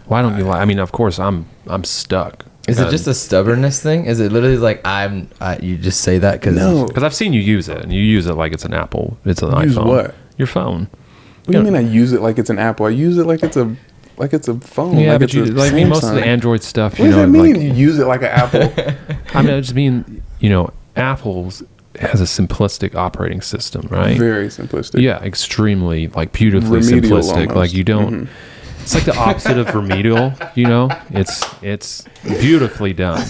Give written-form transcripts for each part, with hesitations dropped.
Why don't you like? I mean, of course, I'm stuck. Is it just a stubbornness thing? Is it literally like you just say that because because I've seen you use it, and you use it like it's an Apple. It's an Use iPhone. what? Your phone. What do you mean I use it like it's an Apple? I use it like it's a phone. Yeah, like but it's you a like I mean, most of the Samsung. Android stuff. What You does know, that mean? like You use it like an Apple? I mean, I just mean Apple's has a simplistic operating system, right? Very simplistic. Yeah, extremely like beautifully Remedial simplistic. almost. Like you don't. It's like the opposite of remedial. It's beautifully done.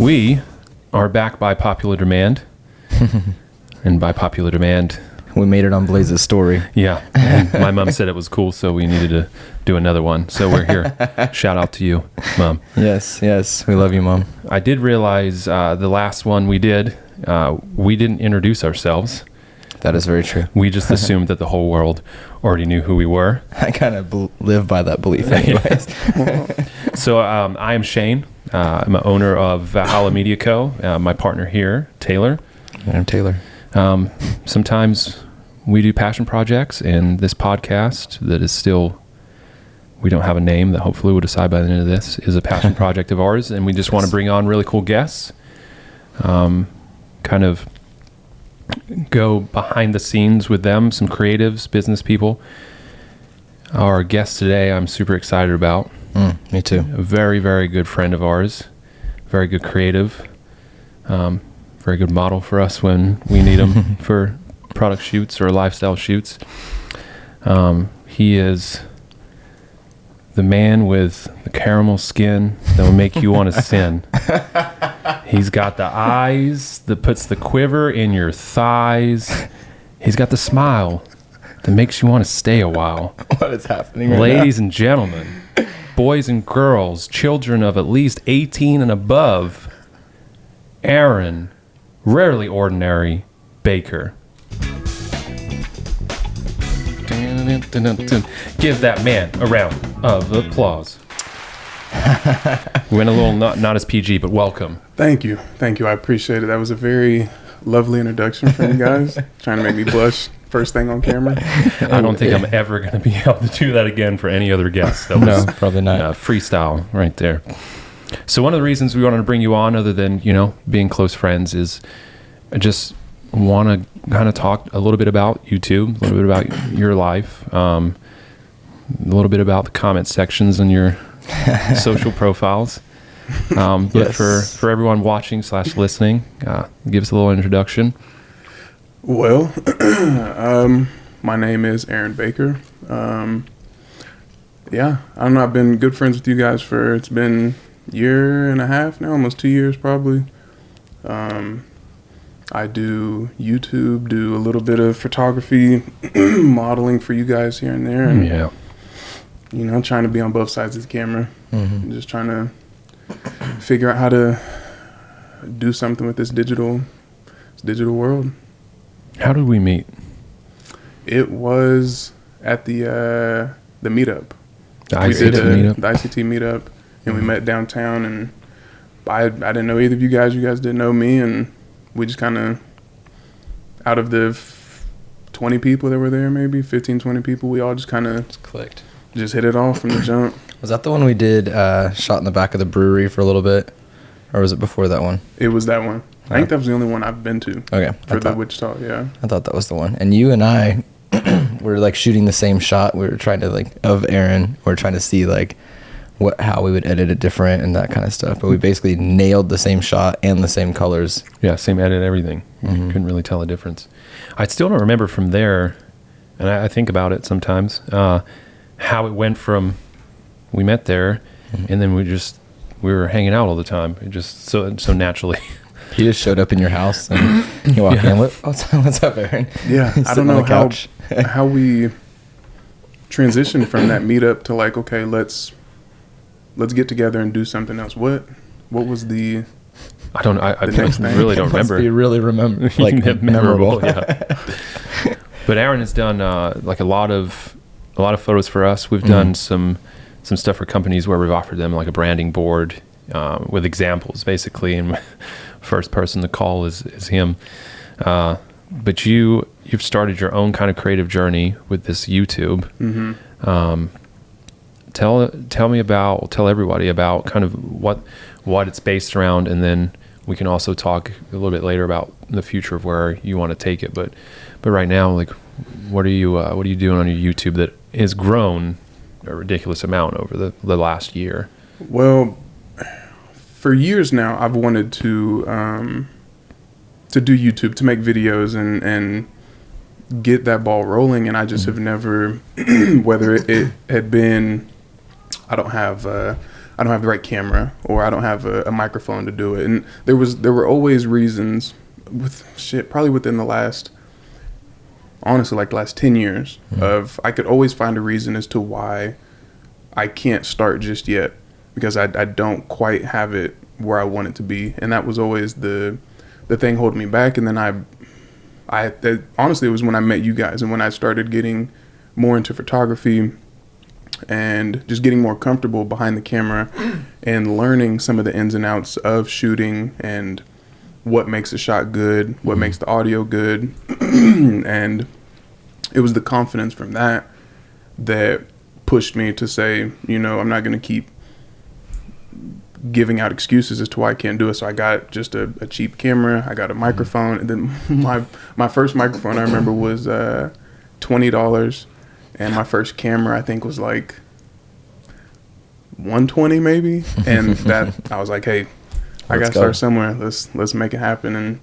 We are back by popular demand, and by popular demand, we made it on Blaze's story? yeah. And my mom said it was cool, so we needed to do another one. So we're here. Shout out to you, Mom. Yes, we love you, Mom. I did realize the last one we did, we didn't introduce ourselves. That is very true. We just assumed that the whole world already knew who we were. I kind of live by that belief anyways. So I am Shane. I'm an owner of Valhalla Media Co. My partner here, Taylor. I'm Taylor. Sometimes we do passion projects, and this podcast that is still, we don't have a name that hopefully we'll decide by the end of this, is a passion project of ours, and we just want to bring on really cool guests, kind of go behind the scenes with them, some creatives, business people. Our guest today I'm super excited about. Me too. A very, very good friend of ours, very good creative, very good model for us when we need him for product shoots or lifestyle shoots. He is the man with the caramel skin that will make you want to sin. He's got the eyes that puts the quiver in your thighs. He's got the smile that makes you want to stay a while. What is happening right Ladies and gentlemen, boys and girls, children of at least 18 and above, Aaron, rarely ordinary, Baker. Give that man a round of applause. We went a little not as PG, but welcome. Thank you. I appreciate it. That was a very lovely introduction from you guys. Trying to make me blush first thing on camera. I don't think I'm ever going to be able to do that again for any other guest. That was, No, probably not. Freestyle right there. So one of the reasons we wanted to bring you on, other than, being close friends, is I just want to kind of talk a little bit about YouTube, a little bit about your life, a little bit about the comment sections on your social profiles. But Yes. for everyone watching / listening, give us a little introduction. Well, my name is Aaron Baker. Yeah, I don't know. I've been good friends with you guys it's been a year and a half now, almost 2 years probably. I do YouTube, do a little bit of photography, modeling for you guys here and there, and Yeah. trying to be on both sides of the camera, Mm-hmm. just trying to figure out how to do something with this digital world. How did we meet? It was at the meetup. The We did ICT meetup? the ICT meetup, and we met downtown. And I didn't know either of you guys. You guys didn't know me, and we just kind of, out of the 20 people that were there, maybe 15, 20 people, we all just kind of Clicked. just hit it off from the jump. Was that the one we did shot in the back of the brewery for a little bit? Or was it before that one? It was that one. I think that was the only one I've been to Okay. for the Wichita. Yeah. I thought that was the one. And you and I were like shooting the same shot. We were trying to of Aaron. We're trying to see how we would edit it different and that kind of stuff. But we basically nailed the same shot and the same colors. Yeah, same edit, everything. Couldn't really tell a difference. I still don't remember from there, and I think about it sometimes, how it went from we met there, and then we were hanging out all the time. It just so naturally. He just showed up in your house and you walk in. What's up, Aaron? Yeah. I Sitting don't on know the couch. how we transitioned from that meetup to okay, let's get together and do something else. What was the I don't. I next thing. really don't Must remember. be really memorable. memorable. Yeah. But Aaron has done a lot of photos for us. We've done some stuff for companies where we've offered them a branding board with examples, basically, and first person to call is him. But you you've started your own kind of creative journey with this YouTube. Tell everybody about kind of what it's based around, and then we can also talk a little bit later about the future of where you want to take it. But right now, like, what are you doing on your YouTube that has grown a ridiculous amount over the last year? Well, for years now, I've wanted to do YouTube, to make videos and get that ball rolling, and I just have never, whether it had been, I don't have the right camera, or I don't have a microphone to do it, and there were always reasons probably within the last, honestly, like the last 10 years of, I could always find a reason as to why I can't start just yet, because I don't quite have it where I want it to be, and that was always the thing holding me back. And then honestly, it was when I met you guys, and when I started getting more into photography and just getting more comfortable behind the camera and learning some of the ins and outs of shooting and what makes a shot good, what makes the audio good. And it was the confidence from that pushed me to say, I'm not going to keep giving out excuses as to why I can't do it. So I got just a cheap camera. I got a microphone, and then my first microphone, I remember, was $20, and my first camera, I think, was like $120 maybe. And that, I was like, hey, I gotta start somewhere. Let's make it happen. And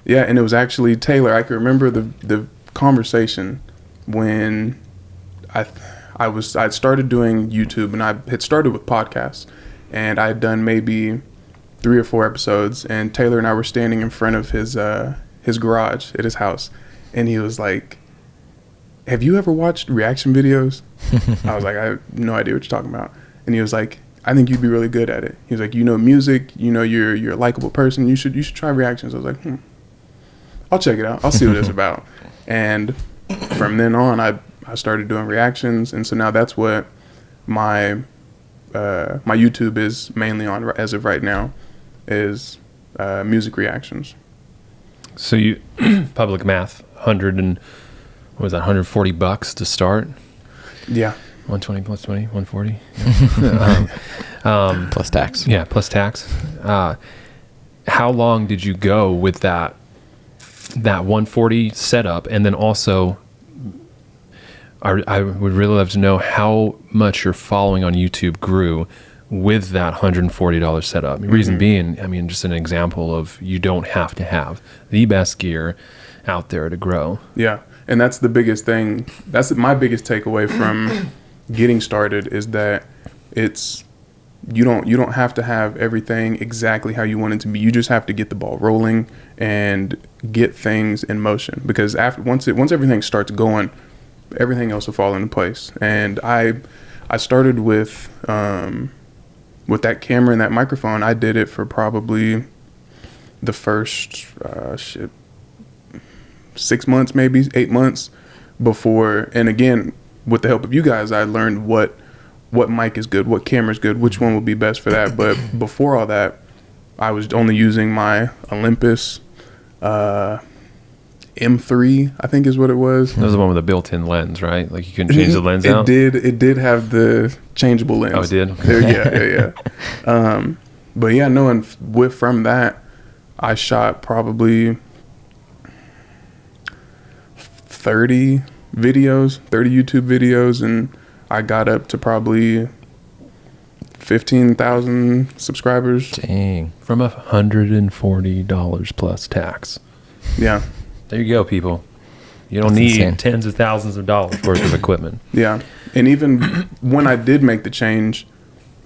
yeah, and it was actually Taylor. I can remember the conversation when I'd started doing YouTube, and I had started with podcasts, and I had done maybe 3 or 4 episodes, and Taylor and I were standing in front of his garage at his house, and he was like, have you ever watched reaction videos? I was like, I have no idea what you're talking about. And he was like, I think you'd be really good at it. He was like, music, you're a likable person, you should try reactions. I was like, I'll check it out. I'll see what it's about. And from then on, I started doing reactions, and so now that's what my YouTube is mainly on as of right now, is music reactions. So you public math, $140 to start? Yeah. 120 plus 20, 140. Plus tax. Yeah, plus tax. How long did you go with that 140 setup, and then also, I would really love to know how much your following on YouTube grew with that $140 setup. The reason being, just an example of, you don't have to have the best gear out there to grow. Yeah, and that's the biggest thing. That's my biggest takeaway from getting started, is that you don't have to have everything exactly how you want it to be. You just have to get the ball rolling and get things in motion, because once everything starts going, everything else will fall into place. And I started with that camera and that microphone. I did it for probably the first 6 months, maybe 8 months before. And again, with the help of you guys, I learned what mic is good, what camera is good, which one would be best for that. But before all that, I was only using my Olympus M3, I think is what it was. That was the one with the built-in lens, right? Like, you couldn't change the lens out? It did have the changeable lens. Oh, it did? Yeah. But yeah, knowing from that, I shot probably 30 YouTube videos, and I got up to probably 15,000 subscribers. Dang. From $140 plus tax. Yeah. There you go, people. You don't need tens of thousands of dollars worth of equipment. Yeah. And even when I did make the change,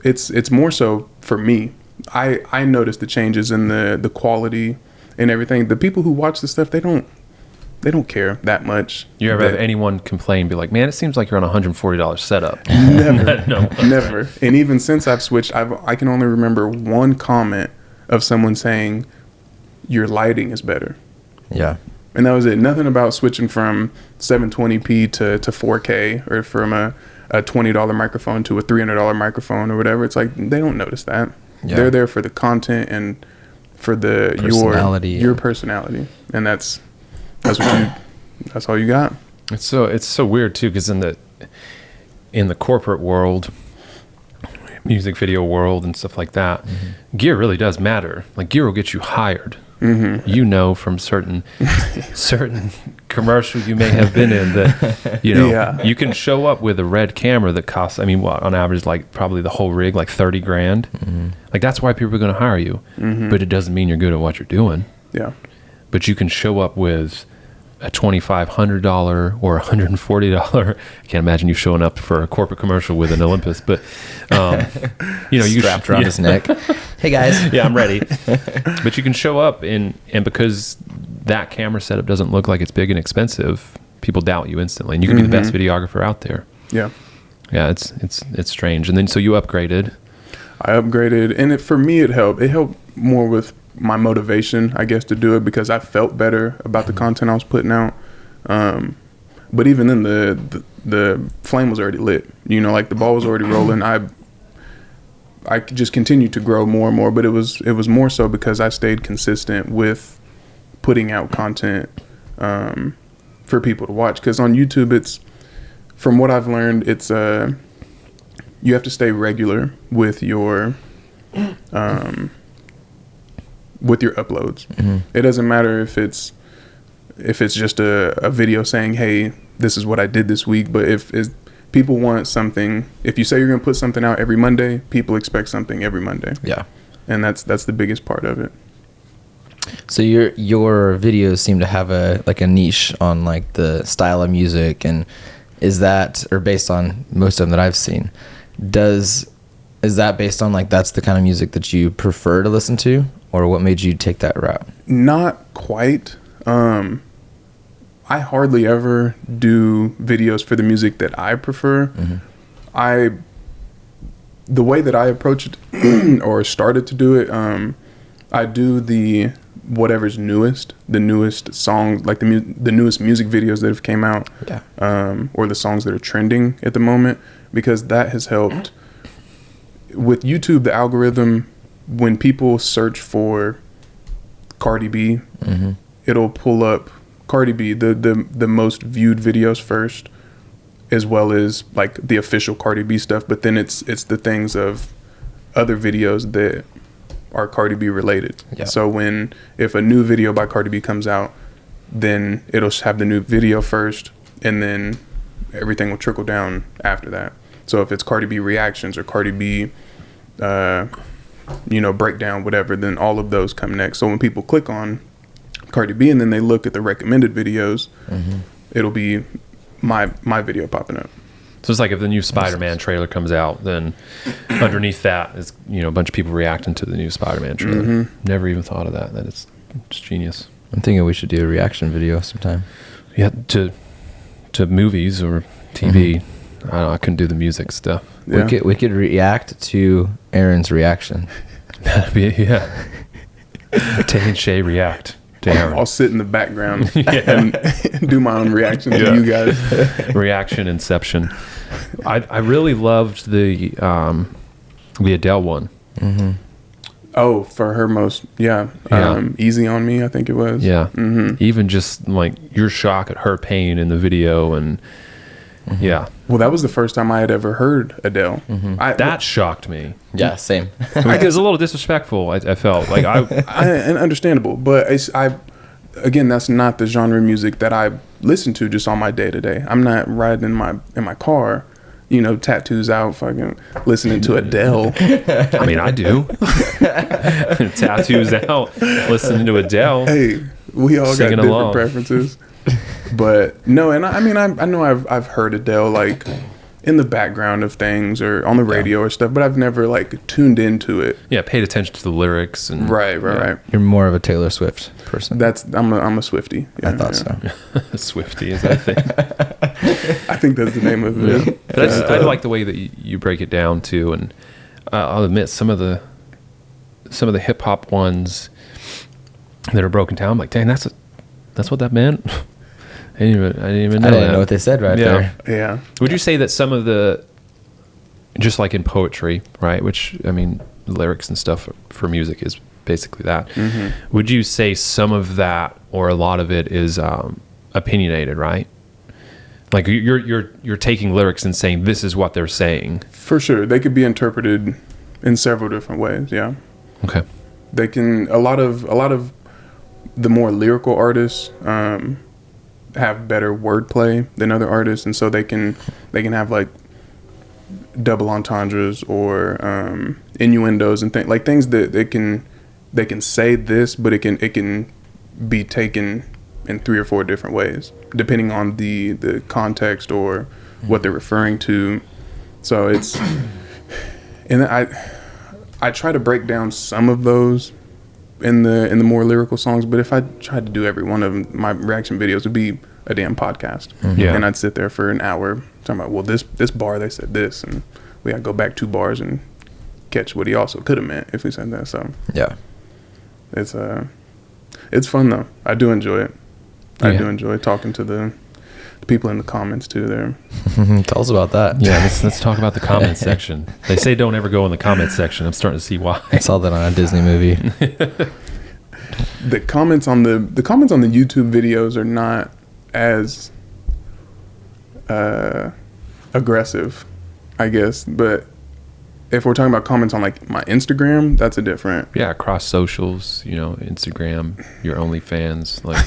it's more so for me. I noticed the changes in the quality and everything. The people who watch the stuff, they don't care that much. You ever have anyone complain, be like, man, it seems like you're on a $140 setup? Never. No. Never. And even since I've switched, I can only remember one comment of someone saying, your lighting is better. Yeah. And that was it. Nothing about switching from 720p to 4K, or from a $20 microphone to a $300 microphone or whatever. It's like, they don't notice that. Yeah. They're there for the content and for Personality, your personality, and that's all you got. It's so weird too, because in the corporate world, music video world and stuff like that, gear really does matter. Like, gear will get you hired. You know, from certain commercials you may have been in, that you can show up with a red camera that costs, I mean, on average, like probably the whole rig, like $30,000. Like, that's why people are going to hire you. But it doesn't mean you're good at what you're doing. Yeah. But you can show up with a $2,500 or $140. I can't imagine you showing up for a corporate commercial with an Olympus, but you strapped around his neck. Hey guys. Yeah, I'm ready. But you can show up and because that camera setup doesn't look like it's big and expensive, people doubt you instantly, and you can be the best videographer out there. Yeah, it's strange. And then so you upgraded. I upgraded, and for me it helped. It helped more with my motivation, I guess, to do it, because I felt better about the content I was putting out. But even then, the flame was already lit. Like, the ball was already rolling. I just continued to grow more and more, but it was more so because I stayed consistent with putting out content for people to watch. Because on YouTube, it's, from what I've learned, it's you have to stay regular with your uploads. It doesn't matter if it's just a video saying, hey, this is what I did this week, but if people want something, if you say you're going to put something out every Monday, people expect something every Monday. Yeah. And that's the biggest part of it. So your videos seem to have a niche on like the style of music, and is that, or based on most of them that I've seen, is that based on like that's the kind of music that you prefer to listen to, or what made you take that route? Not quite. I hardly ever do videos for the music that I prefer. The way that I approach it or started to do it, I do the whatever's newest, the newest song, like the newest music videos that have came out, or the songs that are trending at the moment, because that has helped. With YouTube, the algorithm, when people search for Cardi B, it'll pull up Cardi B, the most viewed videos first, as well as like the official Cardi B stuff. But then it's the things of other videos that are Cardi B related. So if a new video by Cardi B comes out, then it'll have the new video first, and then everything will trickle down after that. So if it's Cardi B reactions or Cardi B breakdown, whatever, then all of those come next. So when people click on Cardi B and then they look at the recommended videos, it'll be my video popping up. So it's like if the new Spider-Man trailer comes out, then underneath that is a bunch of people reacting to the new Spider-Man trailer. Never even thought of that. That is just genius. I'm thinking we should do a reaction video sometime. Yeah, to movies or TV. I couldn't do the music stuff. Yeah. We could react to Aaron's reaction. That'd be, Tay and Shay react to Aaron. I'll sit in the background and do my own reaction to you guys. Reaction inception. I really loved the Adele one. Oh, for her most, Easy on Me, I think it was. Yeah. Even just like your shock at her pain in the video, and well, that was the first time I had ever heard Adele. That shocked me. Yeah, same. It was a little disrespectful. I felt like and understandable, but again, that's not the genre of music that I listen to just on my day to day. I'm not riding in my car, tattoos out, fucking listening to Adele. I mean, I do. Tattoos out, listening to Adele. Hey, we all got different along. Preferences. But no, and I mean, I know I've heard Adele like in the background of things or on the radio or stuff, but I've never like tuned into it. Yeah, paid attention to the lyrics and right. You're more of a Taylor Swift person. I'm a Swiftie. Yeah, I thought so. Swiftie is that a thing? I think that's the name of it. But I like the way that you break it down too, and I'll admit some of the hip hop ones that are broken down, I'm like, dang, that's what that meant. I didn't even know. I didn't know what they said there. Yeah. Would you say that some of the, just like in poetry, right? Which, I mean, lyrics and stuff for music is basically that. Would you say some of that or a lot of it is opinionated, right? Like you're taking lyrics and saying this is what they're saying. For sure, they could be interpreted in several different ways. Yeah. Okay. They can. A lot of the more lyrical artists have better wordplay than other artists, and so they can have like double entendres or innuendos and things that they can say this, but it can be taken in 3 or 4 different ways depending on the context or what they're referring to. So it's, and I try to break down some of those in the more lyrical songs, but if I tried to do every one of them, my reaction videos would be a damn podcast. Yeah. And I'd sit there for an hour talking about, well, this bar they said this, and we gotta go back 2 bars and catch what he also could have meant if we said that. So Yeah. it's fun though. I do enjoy it. I do enjoy talking to the people in the comments too there. Tell us about that. Yeah, let's talk about the comment section. They say don't ever go in the comment section. I'm starting to see why. I saw that on a Disney movie. The comments on the YouTube videos are not as aggressive, I guess. But if we're talking about comments on like my Instagram, that's a different. Yeah, across socials, Instagram, your OnlyFans, like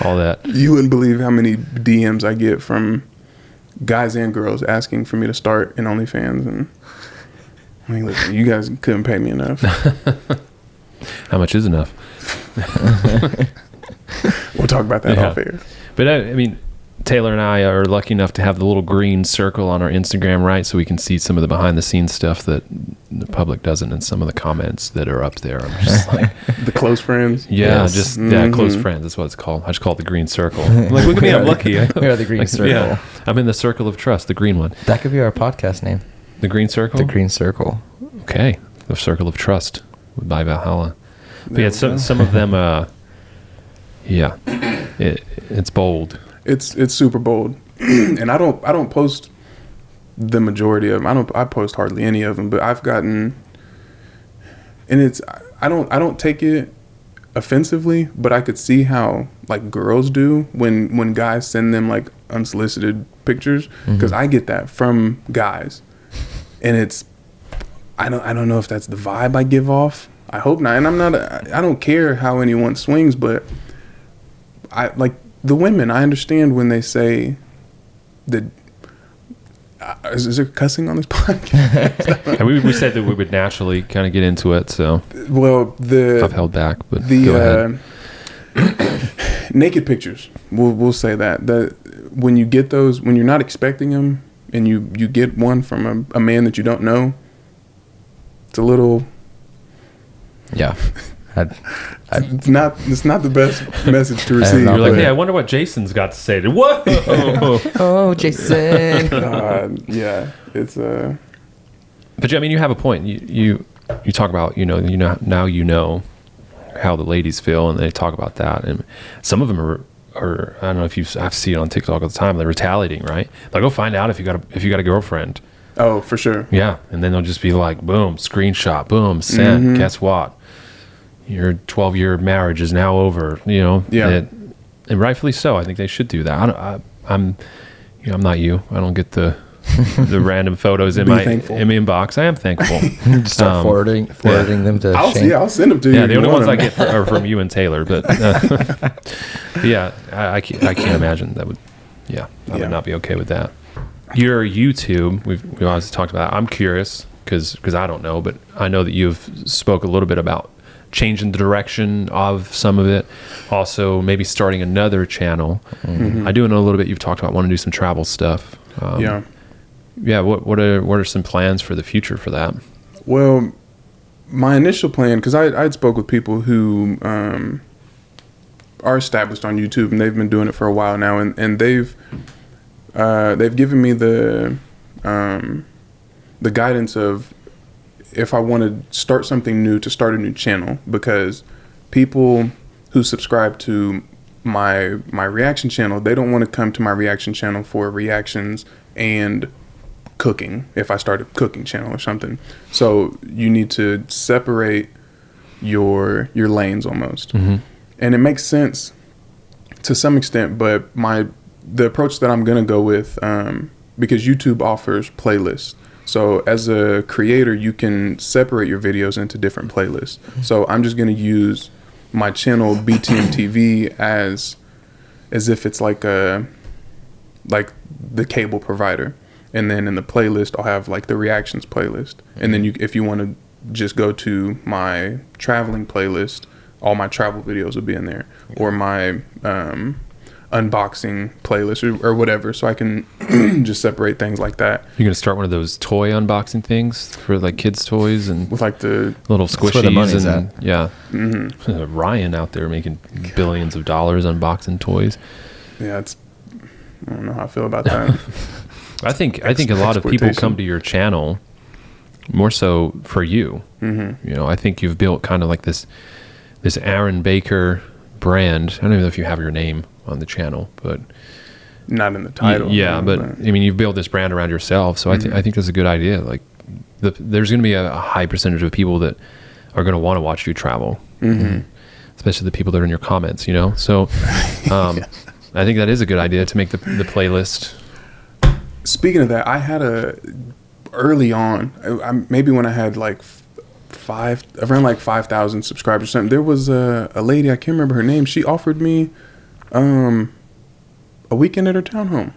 all that. You wouldn't believe how many DMs I get from guys and girls asking for me to start an OnlyFans, and I mean, listen, you guys couldn't pay me enough. How much is enough? We'll talk about that off air. But I mean, Taylor and I are lucky enough to have the little green circle on our Instagram, right? So we can see some of the behind the scenes stuff that the public doesn't, and some of the comments that are up there. I'm just like the close friends. Yeah, yes. Close friends. That's what it's called. I just call it the green circle. I'm like, look at me, I'm lucky. We are the green circle. Yeah, I'm in the circle of trust, the green one. That could be our podcast name. The green circle? The green circle. Okay. The circle of trust by Valhalla. But yeah, some of them, it's bold. It's super bold. And I don't post the majority of them. I post hardly any of them, but I've gotten, and I don't take it offensively, but I could see how like girls do when guys send them like unsolicited pictures, because I get that from guys, and I don't know if that's the vibe I give off. I hope not, and I don't care how anyone swings, but I like the women. I understand when they say that. Is there cussing on this podcast? we said that we would naturally kind of get into it, so well, I've held back, but go ahead. Naked pictures. We'll say that when you get those, when you're not expecting them, and you get one from a man that you don't know, it's a little. Yeah. It's not the best message to receive. You're like, hey, I wonder what Jason's got to say. What? Oh, Jason. Yeah, it's But I mean, you have a point. You talk about now now how the ladies feel, and they talk about that, and some of them are I don't know if I've seen it on TikTok all the time. They're retaliating, right? Like, go find out if you got a girlfriend. Oh, for sure. Yeah, and then they'll just be like, boom, screenshot, boom, sent. Guess what? Your 12-year marriage is now over. Yeah. And rightfully so. I think they should do that. I'm not you. I don't get the random photos in my inbox. I am thankful. Just start forwarding them to Shane. I'll send them to you. Yeah, the only ones I get are from you and Taylor. But yeah, I can't imagine that would. Yeah, I would not be okay with that. Your YouTube, we've always talked about that. I'm curious because I don't know, but I know that you've spoke a little bit about changing the direction of some of it. Also, maybe starting another channel. I do know a little bit. You've talked about wanting to do some travel stuff. Yeah. What are some plans for the future for that? Well, my initial plan, because I'd spoke with people who are established on YouTube, and they've been doing it for a while now, and they've given me the guidance of if I want to start something new, to start a new channel, because people who subscribe to my reaction channel, they don't want to come to my reaction channel for reactions and cooking if I start a cooking channel or something. So you need to separate your lanes almost. And it makes sense to some extent, but the approach that I'm gonna go with, because YouTube offers playlists. So as a creator, you can separate your videos into different playlists. So I'm just gonna use my channel BTM TV as if it's like the cable provider. And then in the playlist, I'll have like the reactions playlist. And then if you want to just go to my traveling playlist, all my travel videos will be in there, or my unboxing playlist or whatever. So I can just separate things like that. You're going to start one of those toy unboxing things for like kids' toys and with like the little squishies. where the money's and at. Yeah. Ryan out there making billions of dollars unboxing toys. Yeah, I don't know how I feel about that. I think a lot of people come to your channel more so for you. You know, I think you've built kind of like this Aaron Baker brand. I don't even know if you have your name on the channel, but not in the title. Yeah, but I mean, you've built this brand around yourself, so I think that's a good idea. Like, there's going to be a high percentage of people that are going to want to watch you travel, especially the people that are in your comments. You know, so I think that is a good idea to make the playlist. Speaking of that, I had early on, maybe when I had like around like 5,000 subscribers or something, there was a lady, I can't remember her name. She offered me a weekend at her townhome.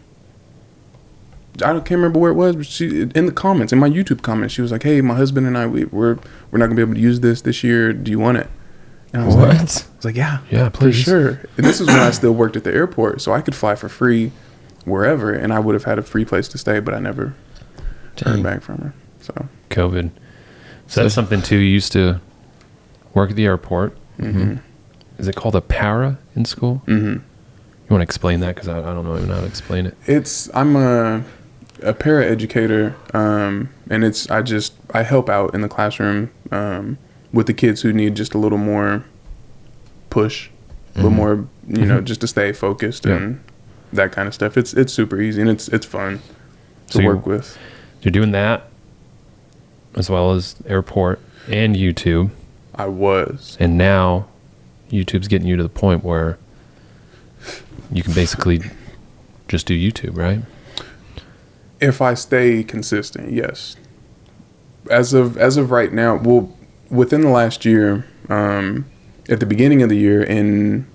I can't remember where it was, but she, in the comments, in my YouTube comments, she was like, "Hey, my husband and I, we're not gonna be able to use this year. Do you want it?" And I was like, "Yeah, please, for sure." And this was when I still worked at the airport, so I could fly for free wherever, and I would have had a free place to stay, but I never heard back from her. So COVID. So that's something too. You used to work at the airport. Is it called a para in school? You want to explain that, because I don't know even how to explain it. I'm a para educator, and I help out in the classroom with the kids who need just a little more push, a little more, just to stay focused and that kind of stuff. It's super easy, and it's fun to work with. You're doing that as well as airport and YouTube. I was. And now YouTube's getting you to the point where you can basically just do YouTube, right? If I stay consistent, yes. As of right now, well, within the last year, at the beginning of the year in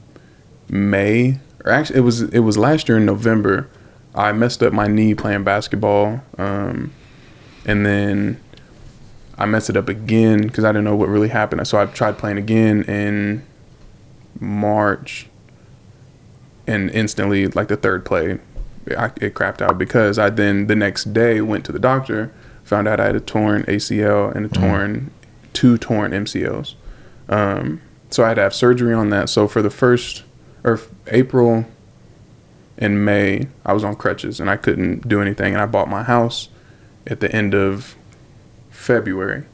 May, or actually it was last year in November, I messed up my knee playing basketball, and then I messed it up again because I didn't know what really happened. So I tried playing again in March, and instantly, like the third play, it crapped out, because I then the next day went to the doctor, found out I had a torn ACL and two torn MCLs. So I had to have surgery on that. So for the April and May, I was on crutches and I couldn't do anything. And I bought my house at the end of February.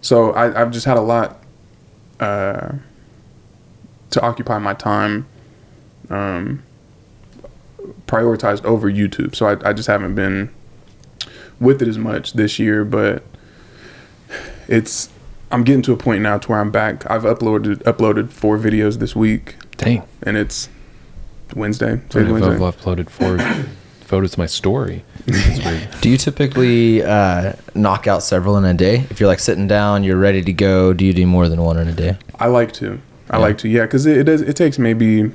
So I've just had a lot to occupy my time, prioritized over YouTube. So I just haven't been with it as much this year, but I'm getting to a point now to where I'm back. I've uploaded 4 videos this week. Dang. And it's Wednesday. I've uploaded 4 photos to my story. Do you typically knock out several in a day? If you're like sitting down, you're ready to go, do you do more than one in a day? I like to. Yeah, because it takes maybe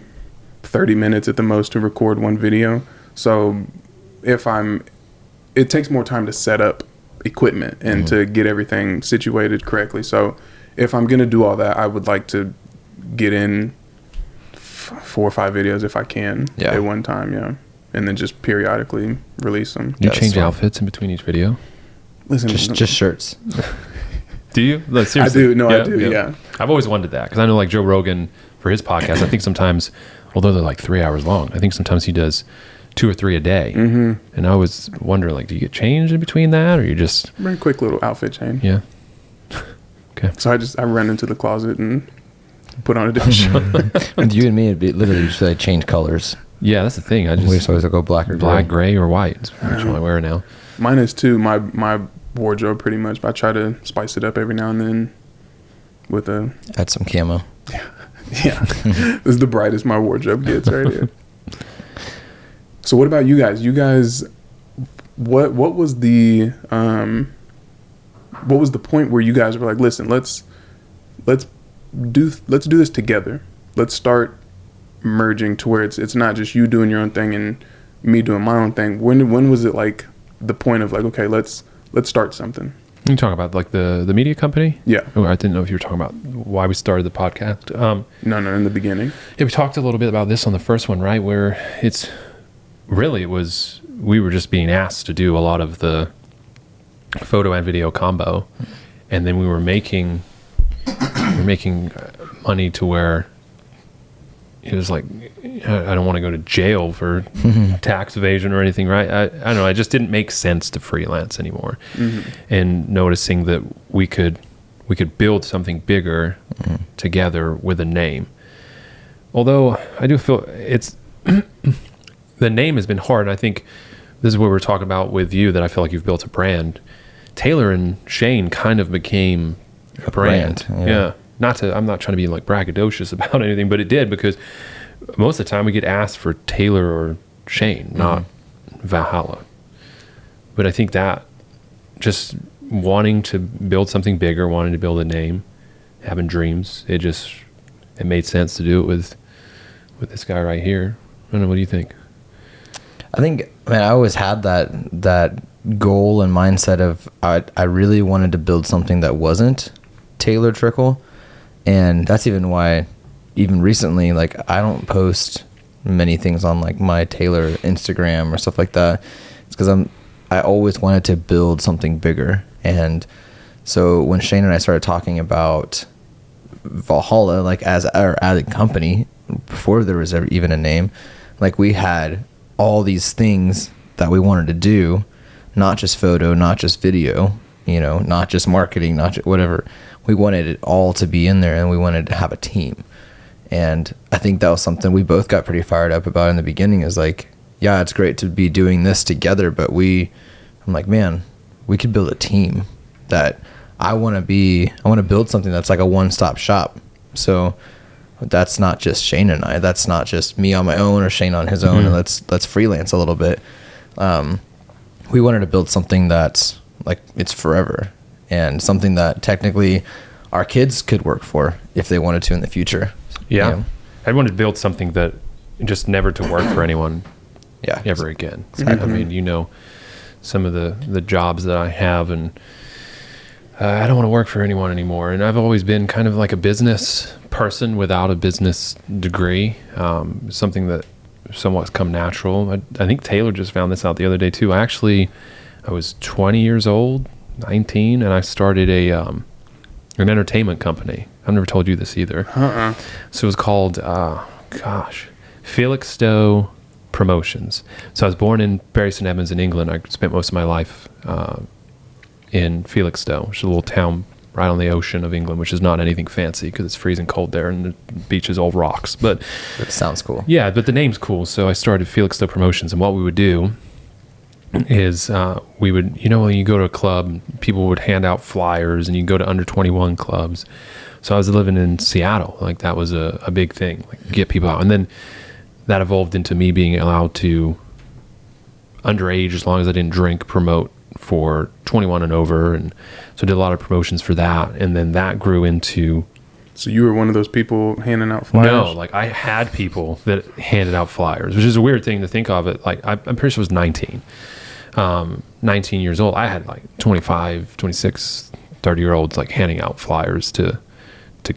30 minutes at the most to record one video. So it takes more time to set up equipment and to get everything situated correctly. So if I'm going to do all that, I would like to get in 4 or 5 videos if I can at one time, and then just periodically release them. You change outfits in between each video? Listen, just shirts. Do you? Like, seriously? I do. No, I do. Yeah. I've always wondered that, because I know like Joe Rogan for his podcast, I think sometimes, although they're like 3 hours long, I think sometimes he does 2 or 3 a day. And I always wonder, like, do you get changed in between that, or you just very quick little outfit change? Yeah. Okay. So I run into the closet and put on a different shirt. With you and me, it'd be literally just like change colors. Yeah, that's the thing. We just always go black or gray or white. That's what I wear now. Mine is too. My wardrobe pretty much. But I try to spice it up every now and then with a Add some camo. yeah. This is the brightest my wardrobe gets right here. So what about you guys? You guys, what was the point where you guys were like, listen, let's do this together. Let's start merging to where it's not just you doing your own thing and me doing my own thing. When was it like the point of like, okay, let's start something? You talking about like the media company? Yeah. Oh, I didn't know if you were talking about why we started the podcast. No, in the beginning. Yeah, we talked a little bit about this on the first one, right? Where we were just being asked to do a lot of the photo and video combo, and then we were making money to where it was like, I don't want to go to jail for tax evasion or anything, right? I don't know. It just didn't make sense to freelance anymore. Mm-hmm. And noticing that we could build something bigger together with a name. Although I do feel it's the name has been hard. And I think this is what we're talking about with you, that I feel like you've built a brand. Taylor and Shane kind of became a brand. Yeah. I'm not trying to be like braggadocious about anything, but it did, because most of the time we get asked for Taylor or Shane, not Valhalla. But I think that just wanting to build something bigger, wanting to build a name, having dreams, it made sense to do it with this guy right here. I don't know, what do you think? I always had that goal and mindset of I really wanted to build something that wasn't Taylor Trickle. And that's even why, even recently, like, I don't post many things on like my Taylor Instagram or stuff like that. It's because I always wanted to build something bigger. And so when Shane and I started talking about Valhalla, like as a company, before there was ever even a name, like we had all these things that we wanted to do, not just photo, not just video, not just marketing, not just whatever. We wanted it all to be in there, and we wanted to have a team. And I think that was something we both got pretty fired up about in the beginning, is like, yeah, it's great to be doing this together, but I'm like, man, we could build a team that I want to build something that's like a one-stop shop. So that's not just Shane and I, that's not just me on my own or Shane on his own, and let's freelance a little bit. We wanted to build something that's like, it's forever, and something that technically our kids could work for if they wanted to in the future. Yeah. I wanted to build something that just never to work for anyone ever again. Exactly. I mean, some of the jobs that I have, and I don't want to work for anyone anymore. And I've always been kind of like a business person without a business degree, something that somewhat's come natural. I think Taylor just found this out the other day too. I was 20 years old, 19, and I started an entertainment company. I've never told you this either. So it was called, Felixstowe Promotions. So I was born in Bury St. Edmunds in England. I spent most of my life in Felixstowe, which is a little town right on the ocean of England, which is not anything fancy because it's freezing cold there and the beach is all rocks. But it sounds cool. Yeah, but the name's cool. So I started Felixstowe Promotions, and what we would do is we would, when you go to a club, people would hand out flyers, and you go to under 21 clubs. So I was living in Seattle, like that was a big thing, like get people out. And then that evolved into me being allowed to, underage, as long as I didn't drink, promote for 21 and over. And so I did a lot of promotions for that. And then that grew into... So you were one of those people handing out flyers? No, like I had people that handed out flyers, which is a weird thing to think of it. Like I'm pretty sure I was 19. 19 years old. I had like 25, 26, 30-year-olds like handing out flyers to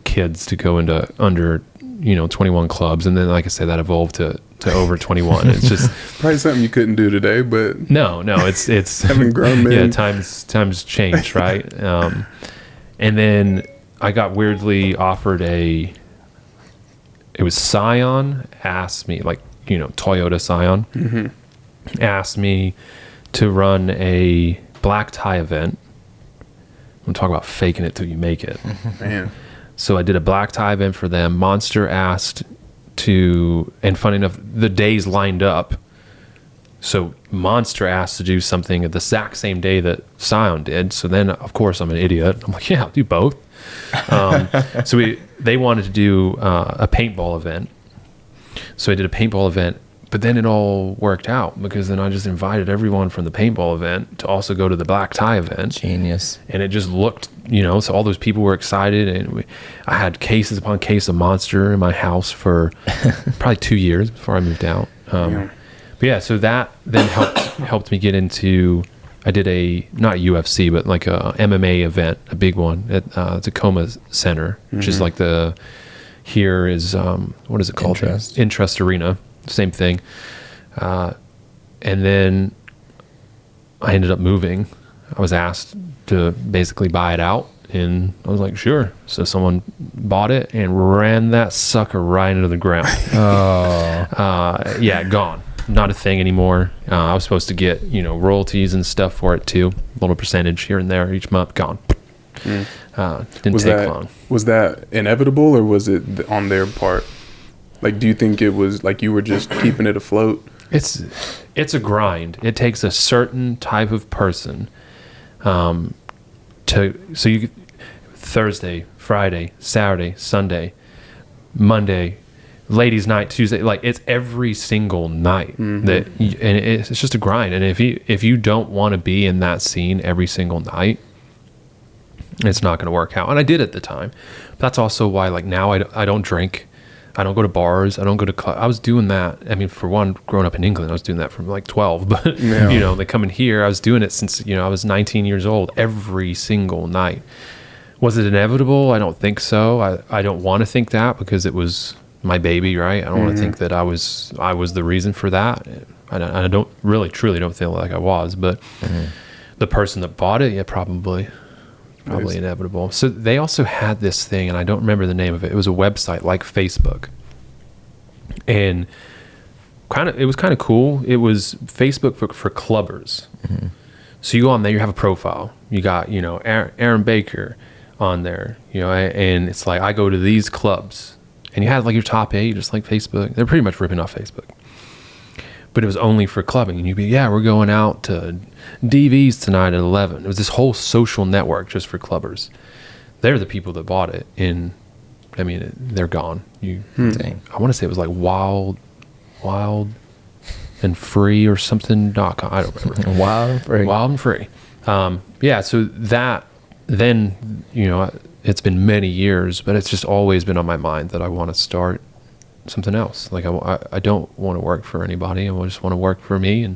kids to go into under 21 clubs. And then, like I said, that evolved to over 21. It's just probably something you couldn't do today, but no, it's having grown men. Yeah, times changed, right? And then I got weirdly offered it was Scion asked me, like, Toyota Scion asked me to run a black tie event. I'm talking about faking it till you make it. Man. So I did a black tie event for them. Monster asked to, and funny enough, the days lined up So Monster asked to do something at the exact same day that Scion did. So then, of course, I'm an idiot. I'm like, yeah, I'll do both. So they wanted to do a paintball event. So I did a paintball event, but then it all worked out because then I just invited everyone from the paintball event to also go to the black tie event. Genius. And it just looked, so all those people were excited, and I had cases upon case of Monster in my house for probably 2 years before I moved out. But yeah, so that then helped me get into. I did not UFC, but like a MMA event, a big one at Tacoma Center, which is like here is what is it called? Interest Arena, same thing. And then I ended up moving. I was asked to basically buy it out, and I was like, sure. So someone bought it and ran that sucker right into the ground. Yeah, gone. Not a thing anymore. I was supposed to get, royalties and stuff for it too. A little percentage here and there each month. Gone. Didn't take long. Was that inevitable, or was it on their part? Like, do you think it was like you were just keeping it afloat? It's a grind. It takes a certain type of person Thursday, Friday, Saturday, Sunday, Monday, ladies' night, Tuesday, like it's every single night and it's just a grind. And if you don't want to be in that scene every single night, it's not going to work out. And I did at the time. But that's also why, like, now I don't drink. I don't go to bars. I don't go to clubs. I was doing that. I mean, for one, growing up in England, I was doing that from like 12. But, like coming here, I was doing it since, I was 19 years old every single night. Was it inevitable? I don't think so. I don't want to think that because it was my baby, right? I don't want to think that I was the reason for that. I don't really, truly don't feel like I was. But the person that bought it, yeah, probably inevitable. So they also had this thing, and I don't remember the name of it. It was a website like Facebook, and it was kind of cool. It was Facebook for clubbers. So you go on there, you have a profile. You got Aaron Baker on there, and it's like I go to these clubs, and you had like your top 8, just like Facebook. They're pretty much ripping off Facebook. But it was only for clubbing, and you'd be, we're going out to DV's tonight at 11. It was this whole social network just for clubbers. They're the people that bought it, and I mean, they're gone. Dang. I want to say it was like wild and free or something. .com. I don't remember. Wild and free. So that then, it's been many years, but it's just always been on my mind that I want to start something else. Like I don't want to work for anybody. I just want to work for me.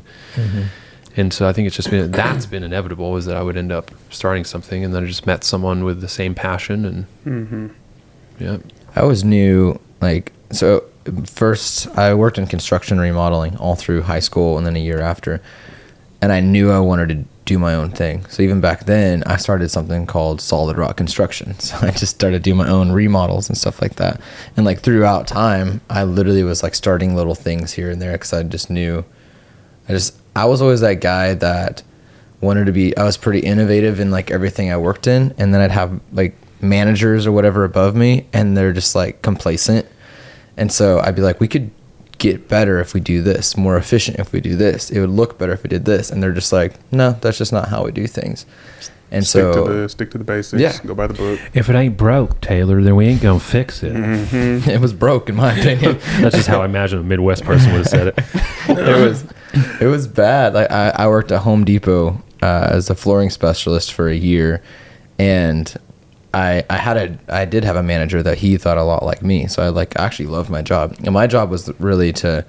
And so I think it's just that's been inevitable, is that I would end up starting something, and then I just met someone with the same passion. And I always knew, like, so first I worked in construction remodeling all through high school and then a year after, and I knew I wanted to do my own thing. So even back then I started something called Solid Rock Construction. So I just started doing my own remodels and stuff like that. And like throughout time, I literally was like starting little things here and there, because I just knew I was always that guy that wanted to be, I was pretty innovative in like everything I worked in. And then I'd have like managers or whatever above me, and they're just like complacent. And so I'd be like, we could get better if we do this, more efficient if we do this, it would look better if we did this. And they're just like, no, that's just not how we do things. And stick to the basics. Go by the book. If it ain't broke, Taylor, then we ain't gonna fix it. It was broke, in my opinion. That's just how I imagine a Midwest person would have said it. It was bad. Like I worked at Home Depot as a flooring specialist for a year, and I did have a manager that he thought a lot like me. So I actually loved my job. And my job was really to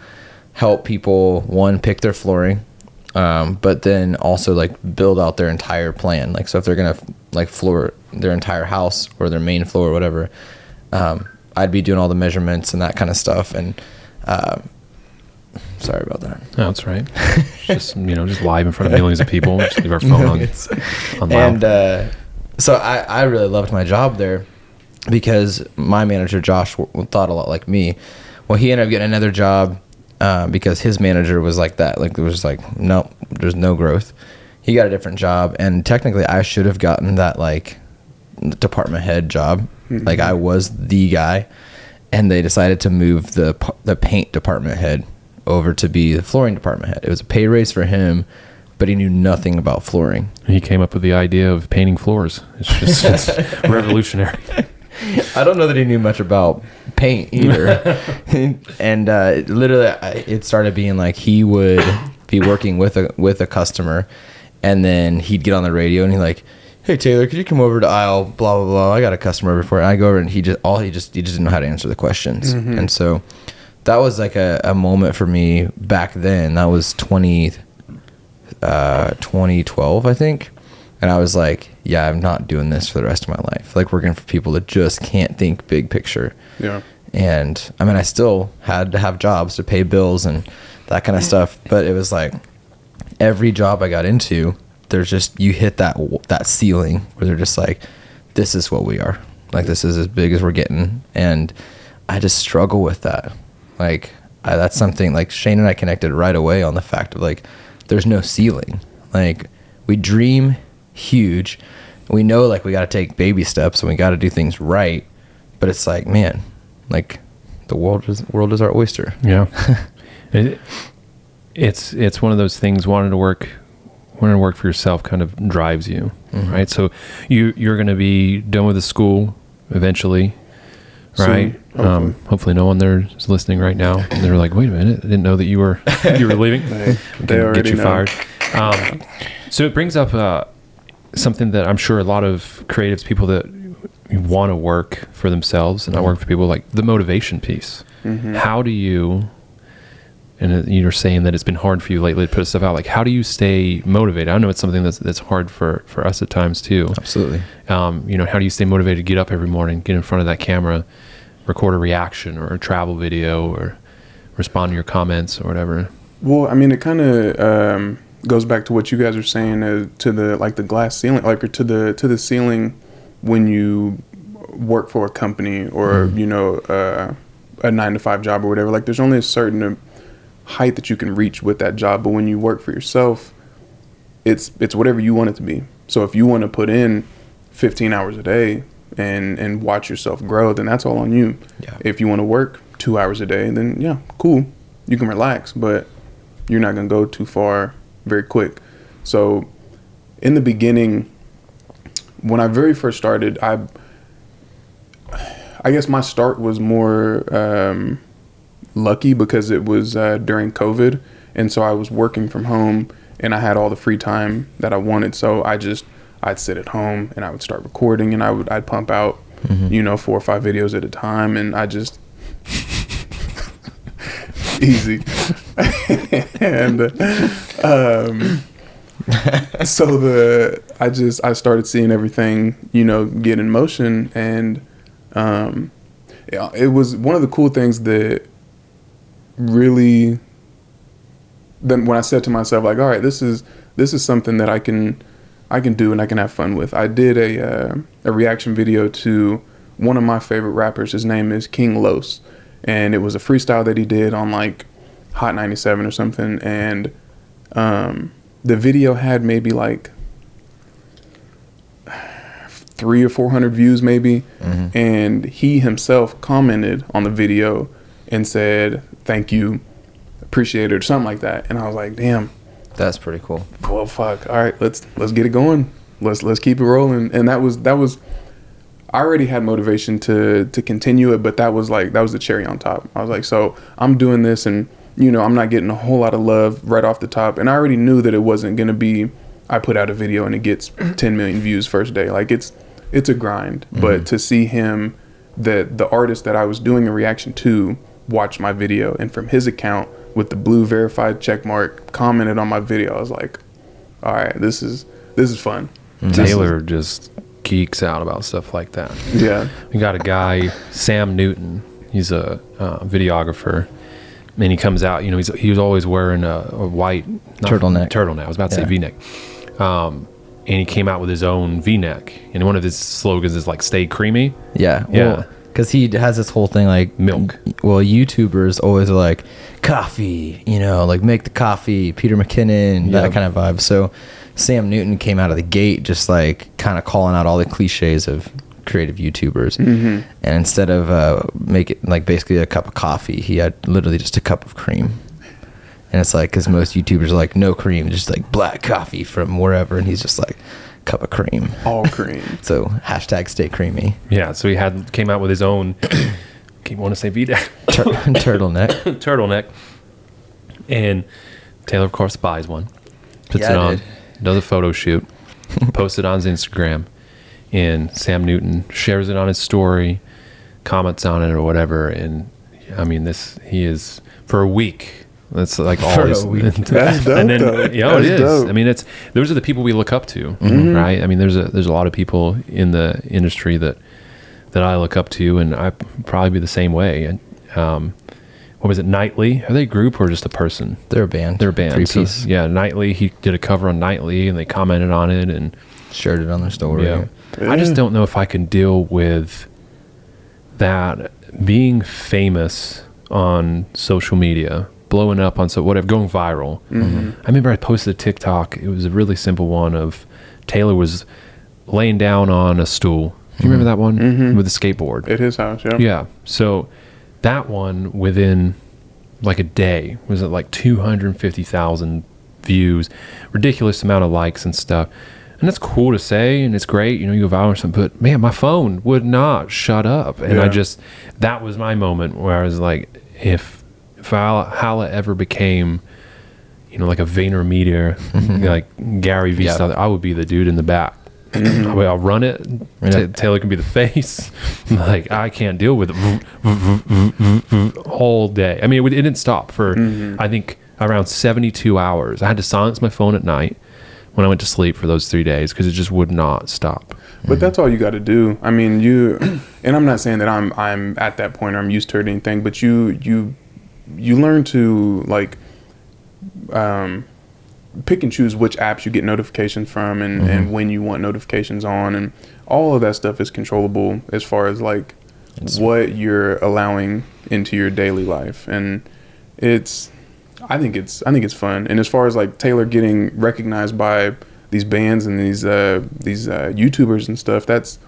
help people, one, pick their flooring, but then also like build out their entire plan. Like, so if they're going to like floor their entire house or their main floor or whatever, I'd be doing all the measurements and that kind of stuff. And, sorry about that. No, that's right. Just live in front of millions of people. Just leave our phone on loud. And, so I really loved my job there, because my manager, Josh, thought a lot like me. Well, he ended up getting another job because his manager was like that. Like, it was like, no, there's no growth. He got a different job, and technically I should have gotten that like department head job. Like, I was the guy, and they decided to move the paint department head over to be the flooring department head. It was a pay raise for him, but he knew nothing about flooring. He came up with the idea of painting floors. It's revolutionary. I don't know that he knew much about paint either. And literally, it started being like he would be working with a customer, and then he'd get on the radio and he's like, "Hey Taylor, could you come over to aisle blah blah blah? I got a customer before." And I go over and he just didn't know how to answer the questions. Mm-hmm. And so that was like a moment for me back then. That was 2012, I think. And I was like, yeah, I'm not doing this for the rest of my life. Like, working for people that just can't think big picture. Yeah. And I mean, I still had to have jobs to pay bills and that kind of stuff. But it was like every job I got into, there's just, you hit that ceiling where they're just like, this is what we are. Like, this is as big as we're getting. And I just struggle with that. Like, that's something like Shane and I connected right away on the fact of like, there's no ceiling. Like, we dream huge. We know like we got to take baby steps and we got to do things right. But it's like, man, like the world is our oyster. Yeah. It's one of those things, wanting to work for yourself kind of drives you, Mm-hmm. right? So you're going to be done with the school eventually, right? Soon, hopefully no one there is listening right now. And they're like, wait a minute, I didn't know that you were leaving. They already get you know. fired. So it brings up something that I'm sure a lot of creatives, people that want to work for themselves and not work for people, like the motivation piece. Mm-hmm. How do you, and you're saying that it's been hard for you lately to put stuff out, like how do you stay motivated? I know it's something that's hard for us at times too. Absolutely. How do you stay motivated to get up every morning, get in front of that camera, record a reaction or a travel video or respond to your comments or whatever? Well, I mean, it kind of goes back to what you guys are saying to the like the glass ceiling, like, or to the ceiling when you work for a company or a 9-to-5 job or whatever. Like, there's only a certain height that you can reach with that job, but when you work for yourself, it's whatever you want it to be. So if you want to put in 15 hours a day and watch yourself grow, then that's all on you. Yeah. If you want to work 2 hours a day, then yeah, cool, you can relax, but you're not going to go too far very quick. So in the beginning, when I very first started, I guess my start was more lucky because it was during COVID, and so I was working from home and I had all the free time that I wanted. So I'd sit at home and I would start recording, and I'd pump out 4 or 5 videos at a time, and I just easy. And so I started seeing everything get in motion, and it was one of the cool things that really, then when I said to myself, like, all right, this is something that I can do and I can have fun with. I did a reaction video to one of my favorite rappers. His name is King Los, and it was a freestyle that he did on like Hot 97 or something, and the video had maybe like 300 or 400 views maybe, and he himself commented on the video and said, "Thank you, appreciate it," or something like that. And I was like, damn, That's pretty cool. well, fuck, all right, let's get it going, let's keep it rolling. And that was I already had motivation to continue it, but that was the cherry on top. I was like, so I'm doing this, and I'm not getting a whole lot of love right off the top, and I already knew that it wasn't gonna be I put out a video and it gets 10 million views first day. Like, it's a grind. But to see him, the artist that I was doing a reaction to, watch my video, and from his account with the blue verified check mark commented on my video, I was like, all right, this is fun. Taylor just geeks out about stuff like that. Yeah. We got a guy, Sam Newton. He's a videographer, and he comes out. He was always wearing a white Turtleneck. I was about to say V-neck. And he came out with his own V-neck, and one of his slogans is like "Stay creamy." Yeah. Yeah. Well, because he has this whole thing like Milk. Well, YouTubers always are like coffee, like make the coffee, Peter McKinnon, that Yep. kind of vibe. So Sam Newton came out of the gate just like kind of calling out all the cliches of creative YouTubers. And instead of make it like basically a cup of coffee, he had literally just a cup of cream. And it's like, because most YouTubers are like, no cream, just like black coffee from wherever. And he's just like, cup of cream. All cream. So hashtag stay creamy. Yeah, so he came out with his own, keep want to say V-neck. Turtleneck. Turtleneck. And Taylor, of course, buys one. Puts it on. Does a photo shoot. Posts it on his Instagram. And Sam Newton shares it on his story, comments on it or whatever. And I mean, he is for a week. That's like always. That's dope. And then, though. yeah, it is. Dope. I mean, those are the people we look up to, Mm-hmm. right? I mean, there's a lot of people in the industry that I look up to, and I probably be the same way. And what was it, Nightly? Are they a group or just a person? They're a band. They're a band. 3-piece. So, yeah, Nightly. He did a cover on Nightly, and they commented on it, and Shared it on their story. yeah. I just don't know if I can deal with that being famous on social media, blowing up on whatever, going viral. Mm-hmm. I remember I posted a TikTok. It was a really simple one of Taylor was laying down on a stool. Do you remember that one? Mm-hmm. With a skateboard? At his house, yeah. Yeah. So that one within like a day was at like 250,000 views, ridiculous amount of likes and stuff. And that's cool to say, and it's great, you know, you go viral or something, but man, my phone would not shut up. And Yeah. that was my moment where I was like, if Hala ever became, you know, like a VaynerMedia, like Gary Vee Yeah. style, I would be the dude in the back. I'll run it. Yeah. Taylor can be the face. Like, I can't deal with it all day. I mean, it didn't stop for, I think, around 72 hours. I had to silence my phone at night when I went to sleep for those 3 days because it just would not stop. But that's all you got to do. I mean, and I'm not saying that I'm at that point or I'm used to it or anything, but you learn to like pick and choose which apps you get notifications from and when you want notifications on, and all of that stuff is controllable as far as like what you're allowing into your daily life. And I think it's fun. And as far as like Taylor getting recognized by these bands and these YouTubers and stuff, that's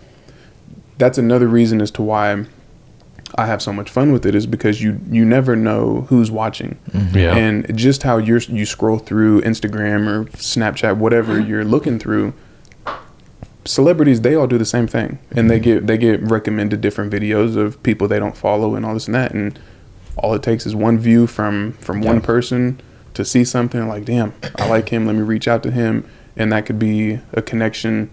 another reason as to why I have so much fun with it, is because you never know who's watching. Yeah. And just how you scroll through Instagram or Snapchat, whatever you're looking through, celebrities, they all do the same thing, and they get recommended different videos of people they don't follow and all this and that, and all it takes is one view from one person to see something like, damn, I like him, let me reach out to him, and that could be a connection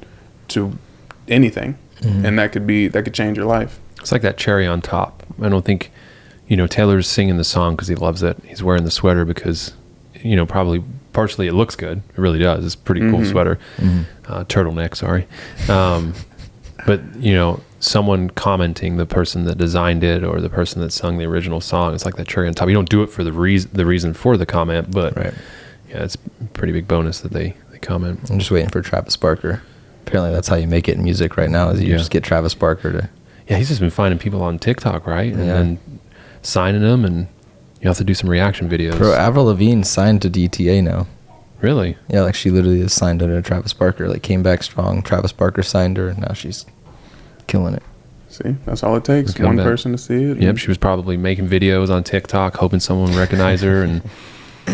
to anything, and that could change your life. It's like that cherry on top. I don't think, you know, Taylor's singing the song because he loves it. He's wearing the sweater because, you know, probably partially it looks good. It really does. It's a pretty cool sweater. Turtleneck, sorry. But, you know, someone commenting, the person that designed it or the person that sung the original song, it's like that cherry on top. You don't do it for the reason for the comment, but Right. yeah, it's a pretty big bonus that they comment. I'm just waiting for Travis Barker. Apparently that's how you make it in music right now, is you just get Travis Barker to... Yeah, he's just been finding people on TikTok, right? And Yeah. then signing them, and you have to do some reaction videos. Bro, Avril Lavigne signed to DTA now. Really? Yeah, like she literally is signed under Travis Barker. Like came back strong. Travis Barker signed her, and now she's killing it. See, that's all it takes. Come One back. person to see it. Yep, she was probably making videos on TikTok, hoping someone would recognize her, and